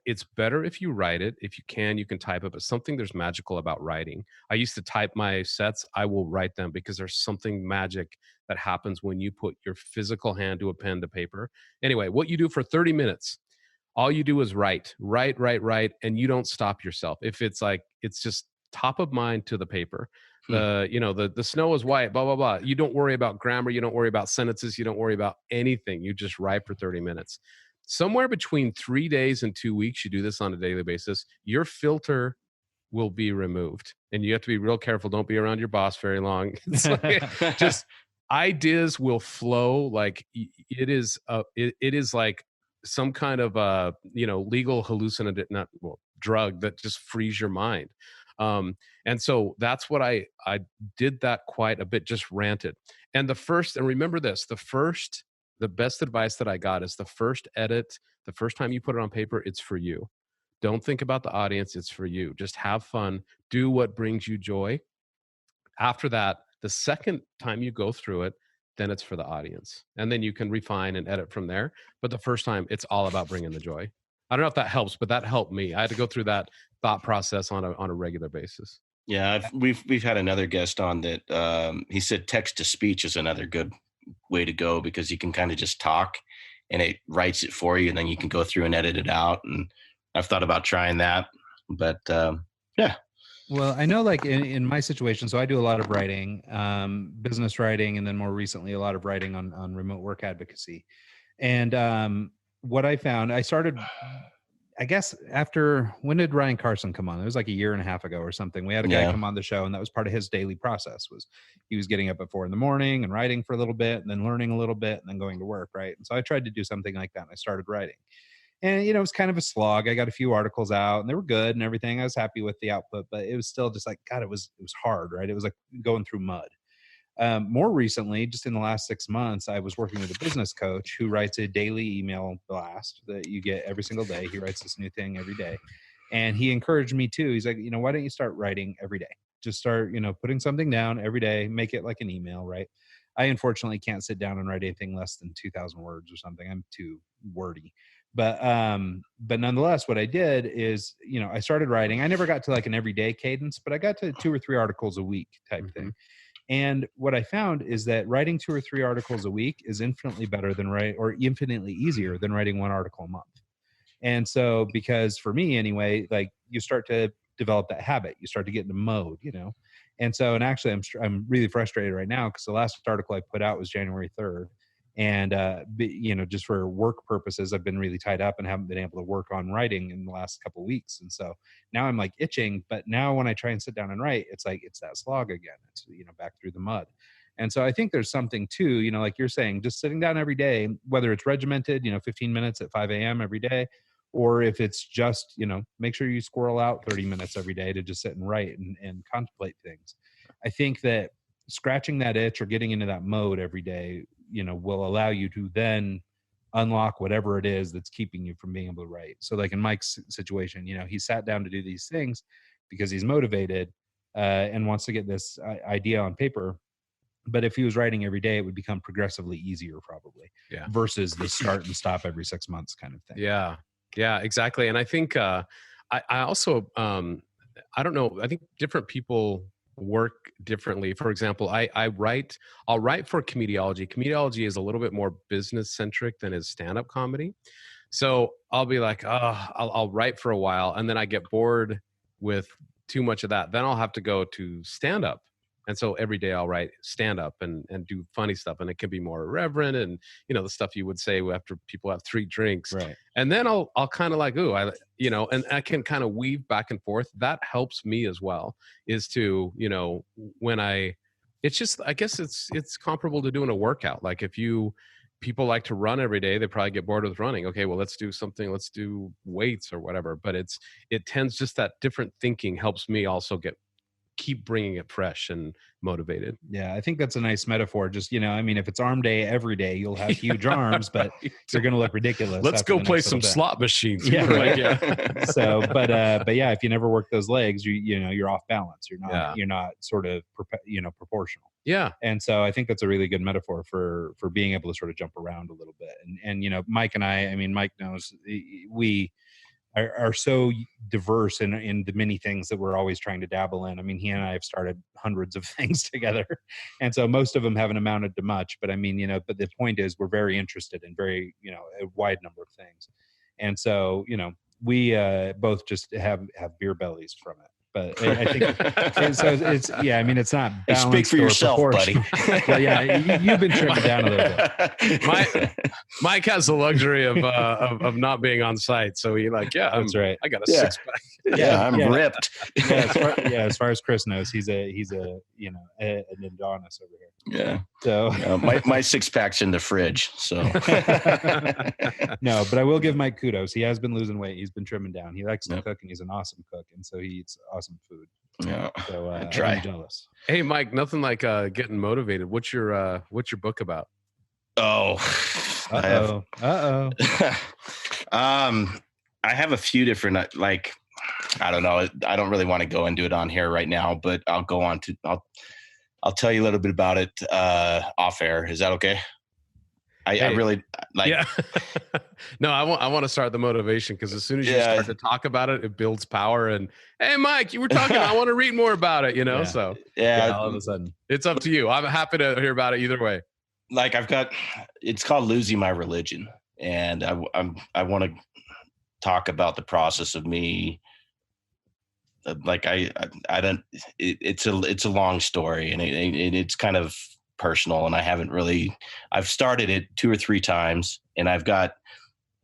[SPEAKER 4] it's better if you write it. If you can type it, but there's magical about writing. I used to type my sets. I will write them because there's something magic that happens when you put your physical hand to a pen to paper. Anyway, what you do for 30 minutes, all you do is write, and you don't stop yourself. If it's just top of mind to the paper. The snow is white, blah, blah, blah. You don't worry about grammar. You don't worry about sentences. You don't worry about anything. You just write for 30 minutes. Somewhere between 3 days and 2 weeks, you do this on a daily basis, your filter will be removed. And you have to be real careful. Don't be around your boss very long. It's like, just ideas will flow. Like it is like some kind of legal hallucinant, drug that just frees your mind. And so that's what I did that quite a bit, just ranted. And remember this, the best advice that I got is the first edit, the first time you put it on paper, it's for you. Don't think about the audience. It's for you. Just have fun. Do what brings you joy. After that, the second time you go through it, then it's for the audience. And then you can refine and edit from there. But the first time, it's all about bringing the joy. I don't know if that helps, but that helped me. I had to go through that thought process on a regular basis.
[SPEAKER 6] Yeah, we've had another guest on that. He said text to speech is another good
[SPEAKER 5] way to go, because you can kind of just talk and it writes it for you, and then you can go through and edit it out. And I've thought about trying that, but yeah.
[SPEAKER 3] Well, I know like in my situation, so I do a lot of writing, business writing, and then more recently, a lot of writing on remote work advocacy. And what I found, I started, I guess when did Ryan Carson come on? It was like a year and a half ago or something. We had a guy come on the show, and that was part of his daily process. Was he was getting up at 4 a.m. and writing for a little bit, and then learning a little bit, and then going to work, right? And so I tried to do something like that, and I started writing. And, you know, it was kind of a slog. I got a few articles out, and they were good and everything. I was happy with the output, but it was still just like, God, it was hard, right? It was like going through mud. More recently, just in the last 6 months, I was working with a business coach who writes a daily email blast that you get every single day. He writes this new thing every day. And he encouraged me too. He's like, you know, why don't you start writing every day? Just start, you know, putting something down every day, make it like an email, right? I unfortunately can't sit down and write anything less than 2,000 words or something. I'm too wordy. But nonetheless, what I did is, you know, I started writing. I never got to like an everyday cadence, but I got to 2 or 3 articles a week type thing. And what I found is that writing 2 or 3 articles a week is infinitely better than infinitely easier than writing 1 article a month. And so, because for me anyway, like you start to develop that habit, you start to get into mode, you know? And so, and actually I'm really frustrated right now because the last article I put out was January 3rd. And, you know, just for work purposes, I've been really tied up and haven't been able to work on writing in the last couple of weeks. And so now I'm like itching, but now when I try and sit down and write, it's like, it's that slog again. It's, you know, back through the mud. And so I think there's something too, you know, like you're saying, just sitting down every day, whether it's regimented, you know, 15 minutes at 5 a.m. every day, or if it's just, you know, make sure you squirrel out 30 minutes every day to just sit and write and contemplate things. I think that scratching that itch or getting into that mode every day, you know, will allow you to then unlock whatever it is that's keeping you from being able to write. So like in Mike's situation, you know, he sat down to do these things because he's motivated and wants to get this idea on paper. But if he was writing every day, it would become progressively easier probably versus the start and stop every 6 months kind of thing.
[SPEAKER 4] Yeah, exactly. And I think I also, I don't know, I think different people work differently. For example, I'll write for Comediology. Comediology is a little bit more business centric than is stand-up comedy. So I'll be like, I'll write for a while, and then I get bored with too much of that. Then I'll have to go to stand-up. And so every day I'll write stand-up and do funny stuff, and it can be more irreverent and, you know, the stuff you would say after people have 3 drinks. Right. And then I'll kind of like, and I can kind of weave back and forth. That helps me as well, is to, you know, it's just, I guess it's comparable to doing a workout. Like if people like to run every day, they probably get bored with running. Okay, well, let's do something, let's do weights or whatever. But it tends, just that different thinking helps me also keep bringing it fresh and motivated.
[SPEAKER 3] Yeah, I think that's a nice metaphor. Just, you know, I mean, if it's arm day every day, you'll have huge arms, but they're going to look ridiculous.
[SPEAKER 4] Let's go play some slot machines.
[SPEAKER 3] Yeah, right. So, but yeah, if you never work those legs, you know, you're off balance. You're not sort of, proportional.
[SPEAKER 4] Yeah.
[SPEAKER 3] And so I think that's a really good metaphor for being able to sort of jump around a little bit. And you know, Mike and I mean, Mike knows we are so diverse in the many things that we're always trying to dabble in. I mean, he and I have started hundreds of things together. And so most of them haven't amounted to much, but I mean, you know, but the point is we're very interested in very, you know, a wide number of things. And so, you know, we both just have beer bellies from it. But I think it's I mean, it's not balanced.
[SPEAKER 6] Speak for yourself, buddy.
[SPEAKER 3] But yeah, you've been trimming down a little bit.
[SPEAKER 4] Mike has the luxury of not being on site, so he
[SPEAKER 3] that's right.
[SPEAKER 4] I got a 6-pack.
[SPEAKER 6] Yeah, I'm ripped.
[SPEAKER 3] As far as Chris knows, he's a you know an Adonis over here.
[SPEAKER 6] Yeah.
[SPEAKER 3] So
[SPEAKER 6] my 6-pack's in the fridge. So
[SPEAKER 3] no, but I will give Mike kudos. He has been losing weight. He's been trimming down. He likes to cook, and he's an awesome cook, and so he eats awesome food.
[SPEAKER 6] Yeah.
[SPEAKER 3] So
[SPEAKER 6] I'm
[SPEAKER 3] jealous.
[SPEAKER 4] Hey, Mike, nothing like getting motivated. What's your book about?
[SPEAKER 6] Oh. I have a few different I don't know. I don't really want to go into it on here right now, but I'll go on to I'll tell you a little bit about it off air. Is that okay? I really like.
[SPEAKER 4] Yeah. No, I want to start the motivation, because as soon as you start to talk about it, it builds power. And hey, Mike, you were talking. I want to read more about it. You know, so
[SPEAKER 6] all
[SPEAKER 3] of a sudden,
[SPEAKER 4] it's up to you. I'm happy to hear about it either way.
[SPEAKER 5] like it's called Losing My Religion. And I want to talk about the process of me. Like I don't, it's a long story, and it's kind of personal, and I've started it 2 or 3 times, and I've got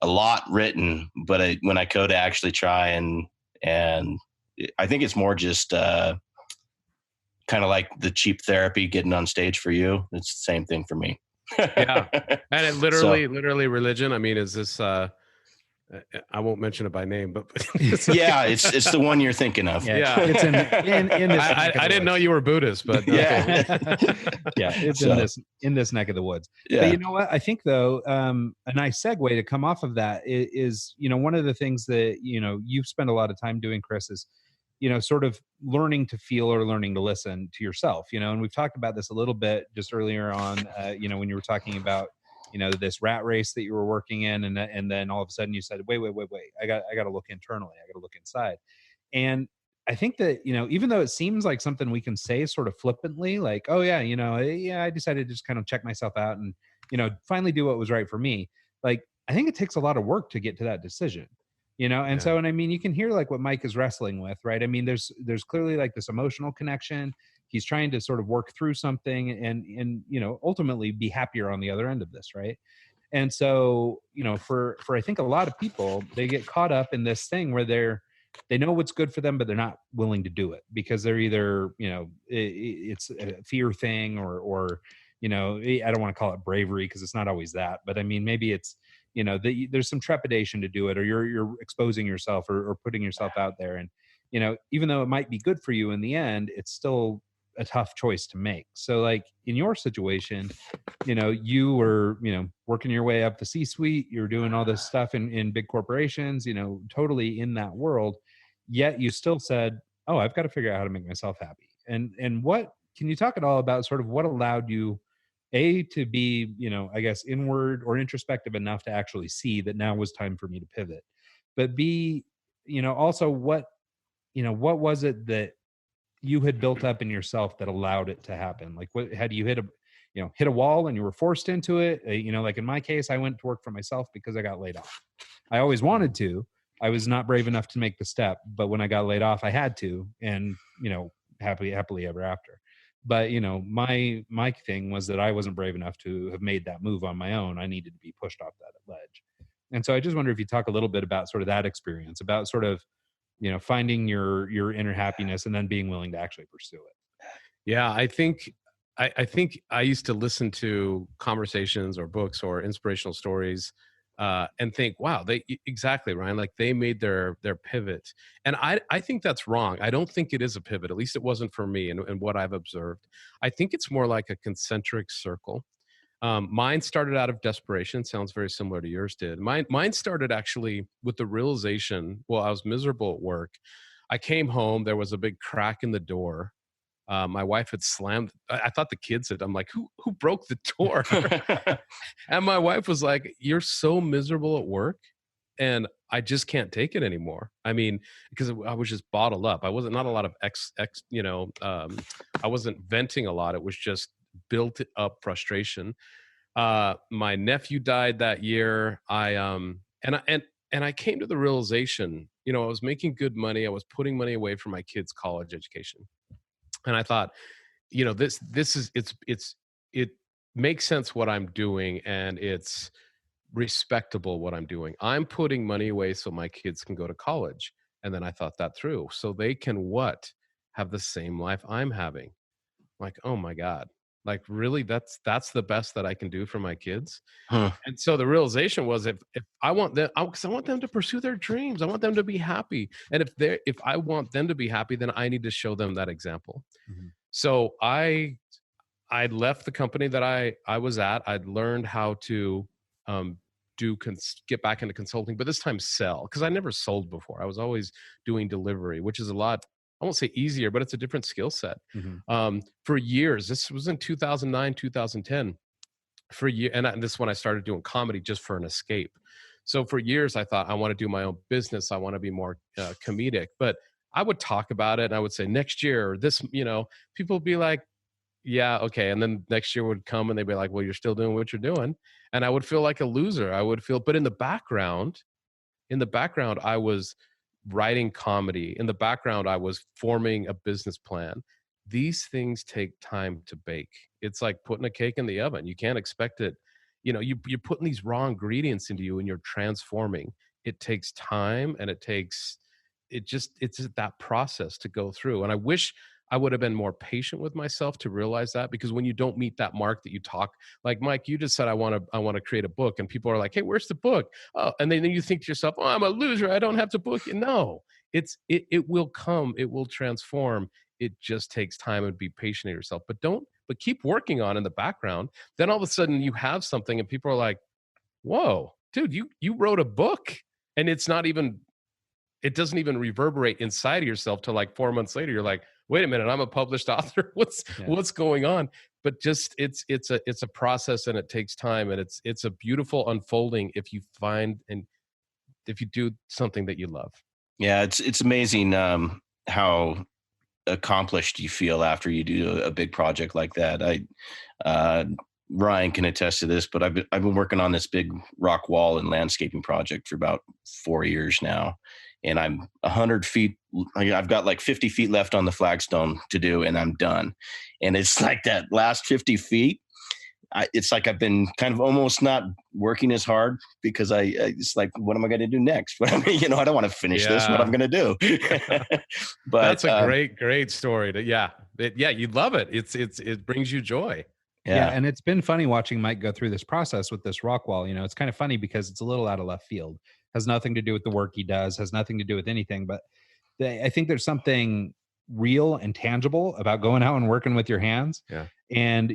[SPEAKER 5] a lot written, but when I go to actually try and I think it's more just kind of like the cheap therapy getting on stage for you. It's the same thing for me.
[SPEAKER 4] Yeah. And it literally religion. I mean, is this, I won't mention it by name, but
[SPEAKER 5] yeah, it's the one you're thinking of.
[SPEAKER 4] Yeah.
[SPEAKER 3] It's in this.
[SPEAKER 4] I didn't know you were Buddhist, but
[SPEAKER 5] yeah,
[SPEAKER 3] yeah, it's in this neck of the woods.
[SPEAKER 5] Yeah.
[SPEAKER 3] But you know what? I think though, a nice segue to come off of that is, one of the things that, you've spent a lot of time doing, Chris, is, sort of learning to feel or learning to listen to yourself, and we've talked about this a little bit just earlier on, when you were talking about, this rat race that you were working in. And then all of a sudden you said, wait, I got to look internally. I got to look inside. And I think that, even though it seems like something we can say sort of flippantly, like, oh yeah, I decided to just kind of check myself out and, finally do what was right for me. Like, I think it takes a lot of work to get to that decision, and
[SPEAKER 4] Yeah.
[SPEAKER 3] so, and I mean, you can hear like what Mike is wrestling with, right? I mean, there's clearly like this emotional connection. He's trying to sort of work through something and, ultimately be happier on the other end of this. Right. And so, for I think a lot of people, they get caught up in this thing where they know what's good for them, but they're not willing to do it because they're either, it's a fear thing or, I don't want to call it bravery because it's not always that, but I mean, maybe it's, there's some trepidation to do it, or you're exposing yourself or putting yourself out there. And, even though it might be good for you in the end, it's still a tough choice to make. So like in your situation, you were, working your way up the C-suite, you're doing all this stuff in big corporations, totally in that world. Yet you still said, oh, I've got to figure out how to make myself happy. And what, can you talk at all about sort of what allowed you to be, I guess inward or introspective enough to actually see that now was time for me to pivot, but B, also what was it that you had built up in yourself that allowed it to happen? Like what had you hit a wall and you were forced into it? Like in my case, I went to work for myself because I got laid off. I always wanted to. I was not brave enough to make the step, but when I got laid off, I had to, and happily ever after. But my thing was that I wasn't brave enough to have made that move on my own. I needed to be pushed off that ledge. And so I just wonder if you talk a little bit about sort of that experience, about sort of finding your inner happiness and then being willing to actually pursue it.
[SPEAKER 4] Yeah, I think I used to listen to conversations or books or inspirational stories and think, wow, exactly, Ryan, like they made their pivot. And I think that's wrong. I don't think it is a pivot. At least it wasn't for me and what I've observed. I think it's more like a concentric circle. Mine started out of desperation. Sounds very similar to yours did. Mine started actually with the realization, well, I was miserable at work. I came home, there was a big crack in the door. My wife had slammed. I thought the kids had. I'm like, who broke the door? And my wife was like, "You're so miserable at work, and I just can't take it anymore." I mean, because I was just bottled up. I wasn't not a lot of I wasn't venting a lot. It was just built up frustration. My nephew died that year. And I came to the realization, I was making good money. I was putting money away for my kids' college education. And I thought, it makes sense what I'm doing, and it's respectable what I'm doing. I'm putting money away so my kids can go to college. And then I thought that through. So they can have the same life I'm having. Like, oh my God. Like really, that's the best that I can do for my kids.
[SPEAKER 5] Huh.
[SPEAKER 4] And so the realization was, if I want them, because I want them to pursue their dreams, I want them to be happy. And if I want them to be happy, then I need to show them that example. Mm-hmm. So I left the company that I was at. I'd learned how to get back into consulting, but this time sell, because I never sold before. I was always doing delivery, which is a lot, I won't say easier, but it's a different skill set. Mm-hmm. For years, this was in 2009, 2010. And this is when I started doing comedy just for an escape. So for years, I thought, I want to do my own business. I want to be more comedic. But I would talk about it, and I would say next year, or this, people would be like, yeah, okay. And then next year would come and they'd be like, well, you're still doing what you're doing. And I would feel like a loser. I would feel, but in the background, I was writing comedy. In the background, I was forming a business plan. These things take time to bake. It's like putting a cake in the oven. You can't expect it. You know, you're putting these raw ingredients into you and you're transforming. It takes time and it's just that process to go through. And I wish I would have been more patient with myself to realize that, because when you don't meet that mark that you talk, like Mike, you just said, I want to create a book, and people are like, hey, where's the book? Oh, and then you think to yourself, oh, I'm a loser, I don't have to book it. No, it will come, it will transform. It just takes time, and be patient of yourself, but keep working on in the background. Then all of a sudden you have something and people are like, whoa, dude, you wrote a book, and it doesn't even reverberate inside of yourself till like 4 months later. You're like, wait a minute, I'm a published author. What's going on? But just it's a process, and it takes time, and it's a beautiful unfolding if you find and if you do something that you love.
[SPEAKER 5] Yeah, it's amazing how accomplished you feel after you do a big project like that. Ryan can attest to this, but I've been working on this big rock wall and landscaping project for about 4 years now, and I'm 100 feet. I've got like 50 feet left on the flagstone to do, and I'm done. And it's like that last 50 feet. It's like I've been kind of almost not working as hard, because it's like, what am I going to do next? I don't want to finish this. What I'm going to do? But
[SPEAKER 4] that's a great story. You love it. It brings you joy.
[SPEAKER 3] Yeah. And it's been funny watching Mike go through this process with this rock wall. It's kind of funny because it's a little out of left field. Has nothing to do with the work he does, has nothing to do with anything. But I think there's something real and tangible about going out and working with your hands.
[SPEAKER 4] Yeah.
[SPEAKER 3] And,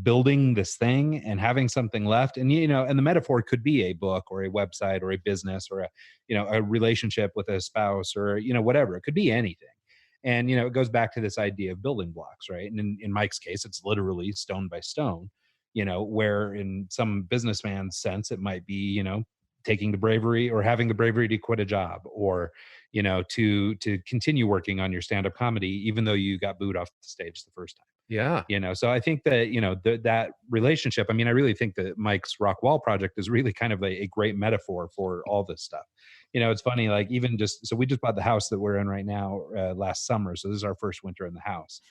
[SPEAKER 3] building this thing and having something left. And, and the metaphor could be a book or a website or a business or a relationship with a spouse or, whatever. It could be anything. And, it goes back to this idea of building blocks, right? And in Mike's case, it's literally stone by stone, where in some businessman's sense, it might be, taking the bravery or having the bravery to quit a job, or, to continue working on your stand-up comedy, even though you got booed off the stage the first time.
[SPEAKER 4] Yeah.
[SPEAKER 3] So I think that, that relationship, I really think that Mike's rock wall project is really kind of a great metaphor for all this stuff. It's funny, like so we just bought the house that we're in right now last summer. So this is our first winter in the house.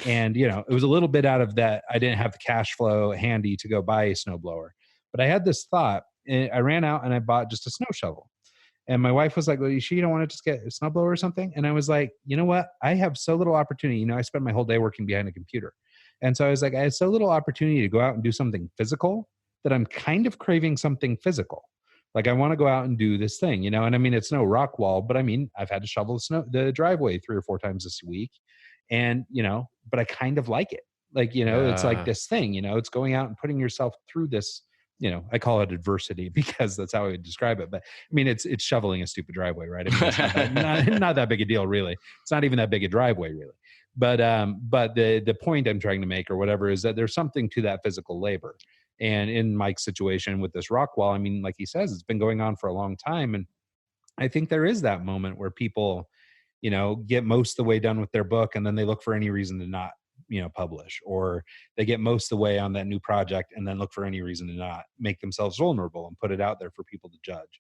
[SPEAKER 3] And, it was a little bit out of that. I didn't have the cash flow handy to go buy a snowblower, but I had this thought, and I ran out and I bought just a snow shovel. And my wife was like, well, you sure you don't want to just get a snowblower or something? And I was like, you know what? I have so little opportunity. I spend my whole day working behind a computer. And so I was like, I had so little opportunity to go out and do something physical that I'm kind of craving something physical. Like, I want to go out and do this thing, and it's no rock wall, but I've had to shovel the driveway 3 or 4 times this week. And, but I kind of like it. Like, it's like this thing, it's going out and putting yourself through this, I call it adversity because that's how I would describe it. But it's shoveling a stupid driveway, right? It's not that big a deal, really. It's not even that big a driveway, really. But the point I'm trying to make or whatever is that there's something to that physical labor. And in Mike's situation with this rock wall, like he says, it's been going on for a long time. And I think there is that moment where people, get most of the way done with their book, and then they look for any reason to not, publish, or they get most of the way on that new project and then look for any reason to not make themselves vulnerable and put it out there for people to judge.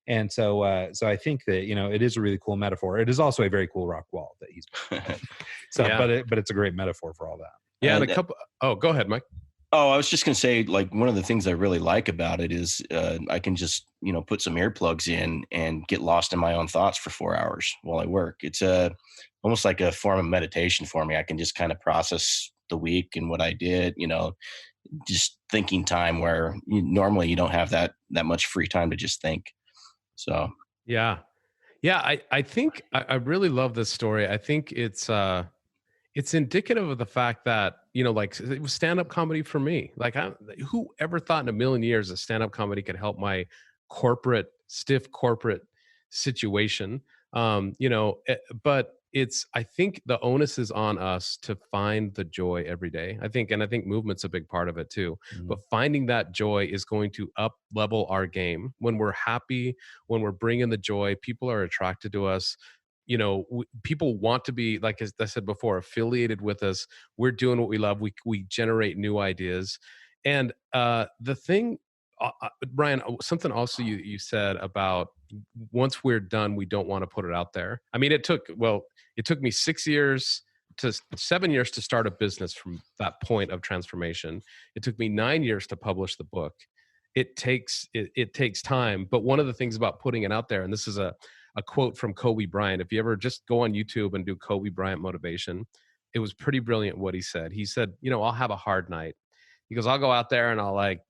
[SPEAKER 3] And so I think that, it is a really cool metaphor. It is also a very cool rock wall that he's so, yeah. but it's a great metaphor for all that.
[SPEAKER 4] Yeah. And go ahead, Mike.
[SPEAKER 5] Oh, I was just going to say, like, one of the things I really like about it is I can just, put some earplugs in and get lost in my own thoughts for 4 hours while I work. It's almost like a form of meditation for me. I can just kind of process the week and what I did, just thinking time where normally you don't have that much free time to just think. So,
[SPEAKER 4] yeah. I think I really love this story. I think it's indicative of the fact that, like, it was stand-up comedy for me. Like, who ever thought in a million years that stand-up comedy could help my stiff corporate situation? But I think the onus is on us to find the joy every day. I think movement's a big part of it too. Mm-hmm. But finding that joy is going to up level our game. When we're happy, when we're bringing the joy, people are attracted to us. people want to be, like as I said before, affiliated with us. We're doing what we love. We generate new ideas. And the thing, Brian, something also you said about once we're done, we don't want to put it out there. I mean, it took me 6 years to 7 years to start a business from that point of transformation. It took me 9 years to publish the book. It takes time. But one of the things about putting it out there, and this is a quote from Kobe Bryant. If you ever just go on YouTube and do Kobe Bryant motivation, it was pretty brilliant what he said. He said, I'll have a hard night. He goes, I'll go out there and I'll like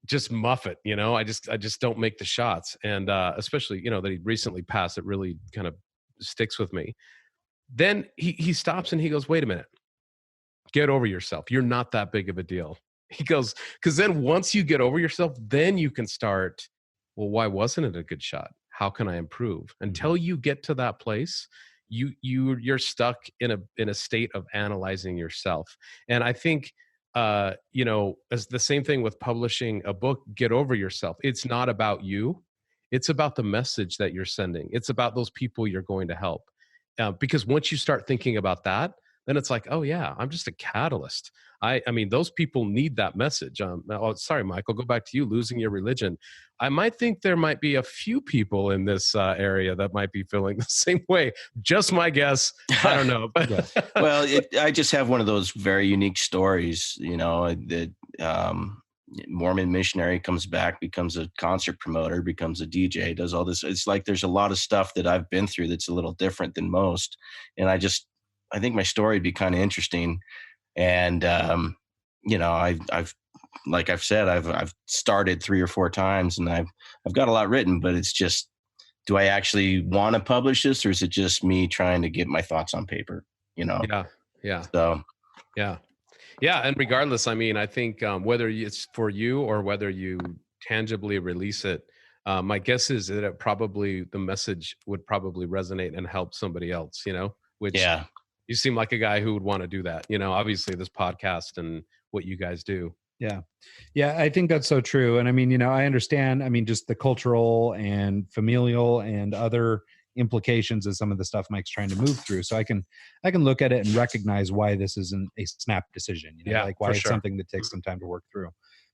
[SPEAKER 4] just muff it. I just don't make the shots. And especially, that he recently passed, it really kind of sticks with me. Then he stops and he goes, wait a minute, get over yourself. You're not that big of a deal. He goes, because then once you get over yourself, then you can start, well, why wasn't it a good shot? How can I improve? Until you get to that place, you're stuck in a state of analyzing yourself. And I think, as the same thing with publishing a book, get over yourself. It's not about you. It's about the message that you're sending. It's about those people you're going to help. Because once you start thinking about that, then it's like, oh yeah, I'm just a catalyst. I mean, those people need that message. Sorry, Michael, go back to you, losing your religion. I might think there might be a few people in this area that might be feeling the same way. Just my guess. I don't know.
[SPEAKER 5] Well, I just have one of those very unique stories, that Mormon missionary comes back, becomes a concert promoter, becomes a DJ, does all this. It's like there's a lot of stuff that I've been through that's a little different than most. And I think my story would be kind of interesting. And, I've like I've said, I've started 3 or 4 times and I've got a lot written, but it's just, do I actually want to publish this, or is it just me trying to get my thoughts on paper?
[SPEAKER 4] Yeah.
[SPEAKER 5] So,
[SPEAKER 4] yeah. And regardless, I mean, I think whether it's for you or whether you tangibly release it, my guess is that the message would probably resonate and help somebody else, which
[SPEAKER 5] yeah.
[SPEAKER 4] You seem like a guy who would want to do that, obviously this podcast and what you guys do.
[SPEAKER 3] Yeah. I think that's so true. And I mean, I understand, just the cultural and familial and other implications of some of the stuff Mike's trying to move through. So I can look at it and recognize why this isn't a snap decision, like why it's something that takes some time to work through.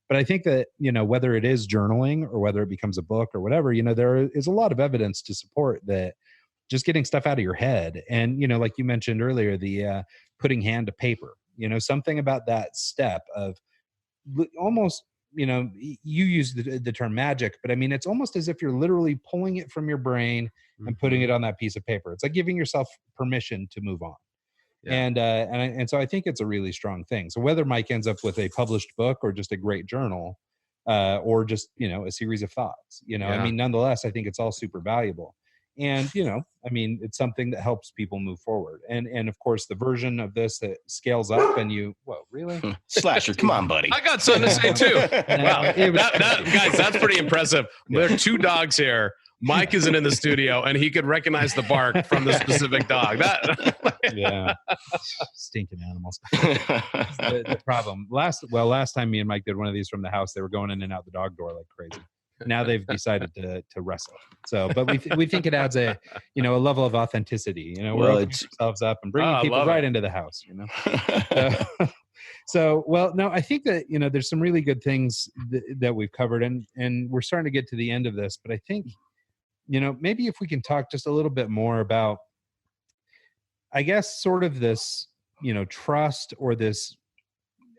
[SPEAKER 3] But I think that, whether it is journaling or whether it becomes a book or whatever, there is a lot of evidence to support that just getting stuff out of your head. And, like you mentioned earlier, the putting hand to paper, something about that step of almost, you use the term magic, but I mean, it's almost as if you're literally pulling it from your brain and putting it on that piece of paper. It's like giving yourself permission to move on. Yeah. And so I think it's a really strong thing. So whether Mike ends up with a published book or just a great journal, or just, a series of thoughts, I mean, nonetheless, I think it's all super valuable. And, it's something that helps people move forward. And of course, the version of this that scales up and really?
[SPEAKER 5] Slasher, come on, buddy.
[SPEAKER 4] I got something to say too. Wow. Guys, that's pretty impressive. There are 2 dogs here. Mike isn't in the studio and he could recognize the bark from the specific dog.
[SPEAKER 3] Yeah. Stinking animals. The problem. Last time me and Mike did one of these from the house, they were going in and out the dog door like crazy. Now they've decided to wrestle. So, but we think it adds a level of authenticity. We're opening ourselves up and bringing people right into the house. So, well, no, I think that there's some really good things that we've covered, and we're starting to get to the end of this. But I think maybe if we can talk just a little bit more about, I guess, sort of this trust, or this.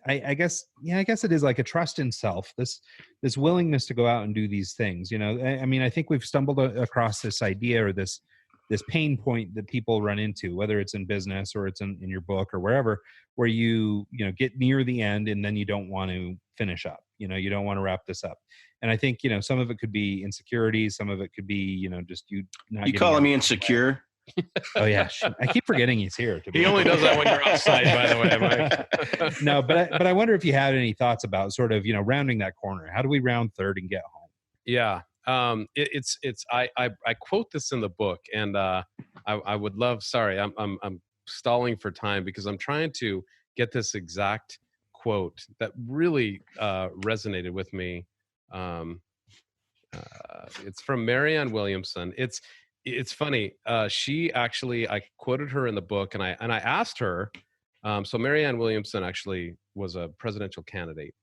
[SPEAKER 3] I guess it is like a trust in self, this willingness to go out and do these things. I mean, I think we've stumbled across this idea or this pain point that people run into, whether it's in business or it's in your book or wherever, where you get near the end and then you don't want to finish up. You don't want to wrap this up. And I think, some of it could be insecurity. Some of it could be, just you not.
[SPEAKER 5] You calling me insecure?
[SPEAKER 3] Oh yeah, I keep forgetting he's here.
[SPEAKER 4] He only does that when you're outside, by the way, Mike.
[SPEAKER 3] No, but I wonder if you had any thoughts about sort of rounding that corner. How do we round third and get home?
[SPEAKER 4] Yeah, I quote this in the book, and I would love. Sorry, I'm stalling for time because I'm trying to get this exact quote that really resonated with me. It's from Marianne Williamson. it's funny. She actually, I quoted her in the book, and I asked her. So Marianne Williamson actually was a presidential candidate,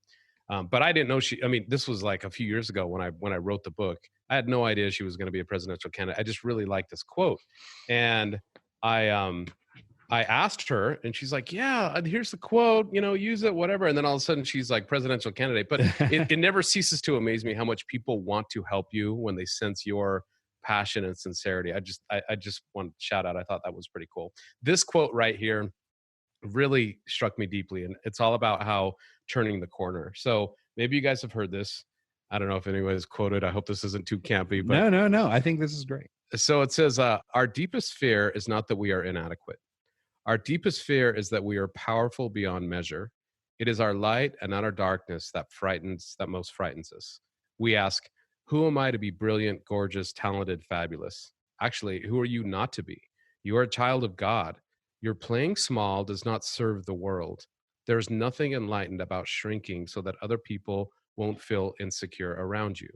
[SPEAKER 4] but I didn't know she. I mean, this was like a few years ago when I wrote the book. I had no idea she was going to be a presidential candidate. I just really liked this quote, and I asked her, and she's like, "Yeah, here's the quote. Use it, whatever." And then all of a sudden, she's like presidential candidate. But it never ceases to amaze me how much people want to help you when they sense your passion and sincerity. I just want to shout out. I thought that was pretty cool. This quote right here really struck me deeply, and it's all about how turning the corner. So maybe you guys have heard this. I don't know if anyone's quoted. I hope this isn't too campy. But
[SPEAKER 3] No. I think this is great.
[SPEAKER 4] So it says, "Our deepest fear is not that we are inadequate. Our deepest fear is that we are powerful beyond measure. It is our light and not our darkness that most frightens us. We ask, who am I to be brilliant, gorgeous, talented, fabulous? Actually, who are you not to be? You are a child of God. Your playing small does not serve the world. There is nothing enlightened about shrinking so that other people won't feel insecure around you.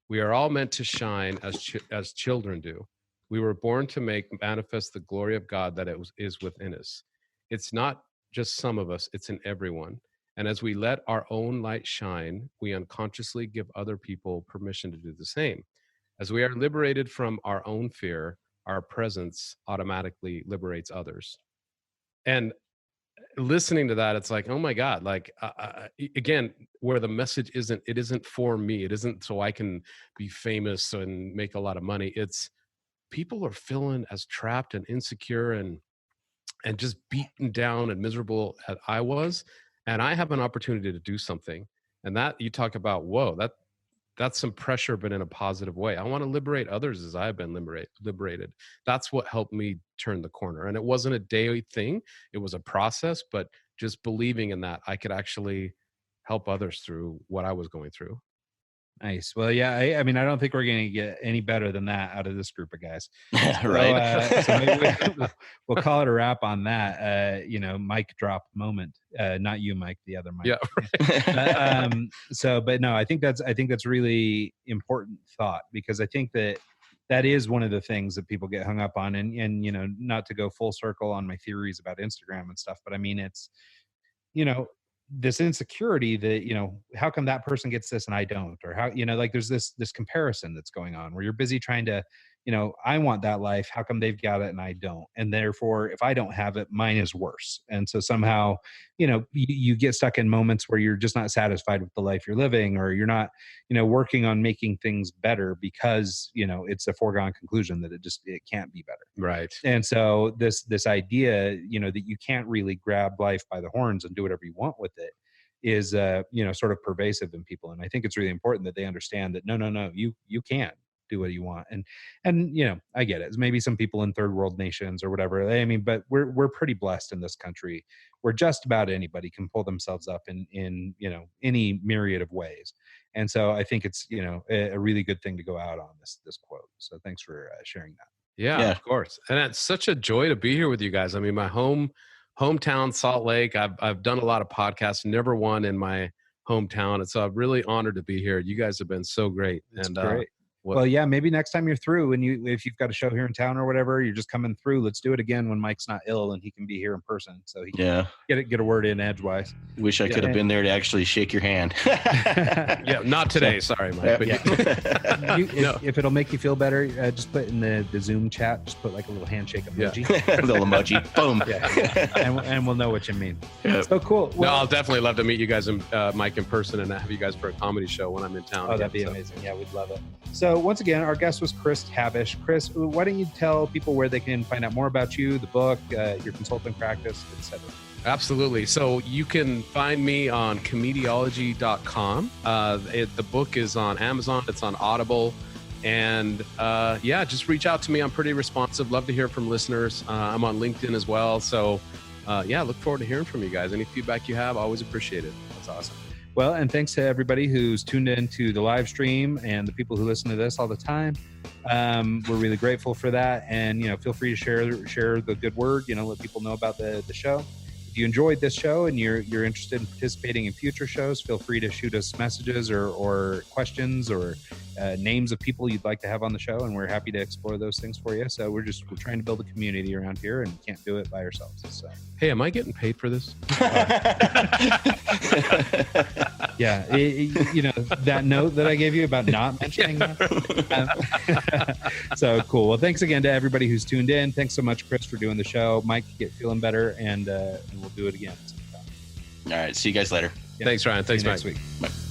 [SPEAKER 4] We are all meant to shine as children do. We were born to make manifest the glory of God that is within us. It's not just some of us, it's in everyone. And as we let our own light shine, we unconsciously give other people permission to do the same. As we are liberated from our own fear, our presence automatically liberates others." And listening to that, it's like, oh my God, like, again, where the message it isn't for me. It isn't so I can be famous and make a lot of money. It's people are feeling as trapped and insecure and just beaten down and miserable as I was. And I have an opportunity to do something. And that you talk about, whoa, that's some pressure, but in a positive way. I want to liberate others as I've been liberated. That's what helped me turn the corner. And it wasn't a day thing. It was a process, but just believing in that I could actually help others through what I was going through.
[SPEAKER 3] Nice. Well, yeah, I mean, I don't think we're going to get any better than that out of this group of guys.
[SPEAKER 5] Right.
[SPEAKER 3] So maybe we'll call it a wrap on that, mic drop moment. Not you, Mike, the other Mike.
[SPEAKER 4] Yeah.
[SPEAKER 3] But no, I think that's really important thought, because I think that is one of the things that people get hung up on, and not to go full circle on my theories about Instagram and stuff, but I mean, it's, this insecurity that, how come that person gets this and I don't, or how, like there's this comparison that's going on where you're busy trying to, I want that life. How come they've got it and I don't? And therefore, if I don't have it, mine is worse. And so somehow, you get stuck in moments where you're just not satisfied with the life you're living, or you're not, working on making things better because, it's a foregone conclusion that it can't be better.
[SPEAKER 4] Right.
[SPEAKER 3] And so this idea, that you can't really grab life by the horns and do whatever you want with it is, sort of pervasive in people. And I think it's really important that they understand that no, you can't do what you want. And I get it. Maybe some people in third world nations or whatever, I mean, but we're pretty blessed in this country where just about anybody can pull themselves up in any myriad of ways. And so I think it's, a really good thing to go out on this quote. So thanks for sharing that.
[SPEAKER 4] Yeah, of course. And it's such a joy to be here with you guys. I mean, my hometown, Salt Lake, I've done a lot of podcasts, never one in my hometown. And so I'm really honored to be here. You guys have been so great.
[SPEAKER 3] That's great. Well, yeah, maybe next time you're through and if you've got a show here in town or whatever, you're just coming through. Let's do it again when Mike's not ill and he can be here in person. So he can get a word in edgewise.
[SPEAKER 5] Wish I could have been there to actually shake your hand.
[SPEAKER 4] Yeah, not today. Sorry, Mike.
[SPEAKER 3] But if it'll make you feel better, just put in the Zoom chat, just put like a little handshake emoji.
[SPEAKER 5] A little emoji. Boom.
[SPEAKER 3] And we'll know what you mean. So cool. Well,
[SPEAKER 4] no, I'll definitely love to meet you guys, Mike, in person, and have you guys for a comedy show when I'm in town.
[SPEAKER 3] Oh, that'd be amazing. Yeah, we'd love it. So once again, our guest was Chris Tabish. Chris, why don't you tell people where they can find out more about you, the book, your consulting practice, etc.
[SPEAKER 4] Absolutely. So you can find me on Comediology.com. The book is on Amazon. It's on Audible. And just reach out to me. I'm pretty responsive. Love to hear from listeners. I'm on LinkedIn as well. So look forward to hearing from you guys. Any feedback you have, always appreciate it. That's awesome.
[SPEAKER 3] Well, and thanks to everybody who's tuned into the live stream and the people who listen to this all the time. We're really grateful for that. And, feel free to share the good word, let people know about the show. if you enjoyed this show and you're interested in participating in future shows, feel free to shoot us messages or questions or names of people you'd like to have on the show, and we're happy to explore those things for you. So we're trying to build a community around here, and can't do it by ourselves. So
[SPEAKER 4] Hey, am I getting paid for this?
[SPEAKER 3] yeah, that note that I gave you about not mentioning that. So cool. Well, thanks again to everybody who's tuned in. Thanks so much, Chris, for doing the show. Mike, get feeling better, and we'll do it again sometime.
[SPEAKER 5] All right. See you guys later.
[SPEAKER 3] Yeah.
[SPEAKER 4] Thanks, Ryan. Thanks,
[SPEAKER 3] See you
[SPEAKER 4] Mike.
[SPEAKER 3] next week.
[SPEAKER 5] Bye.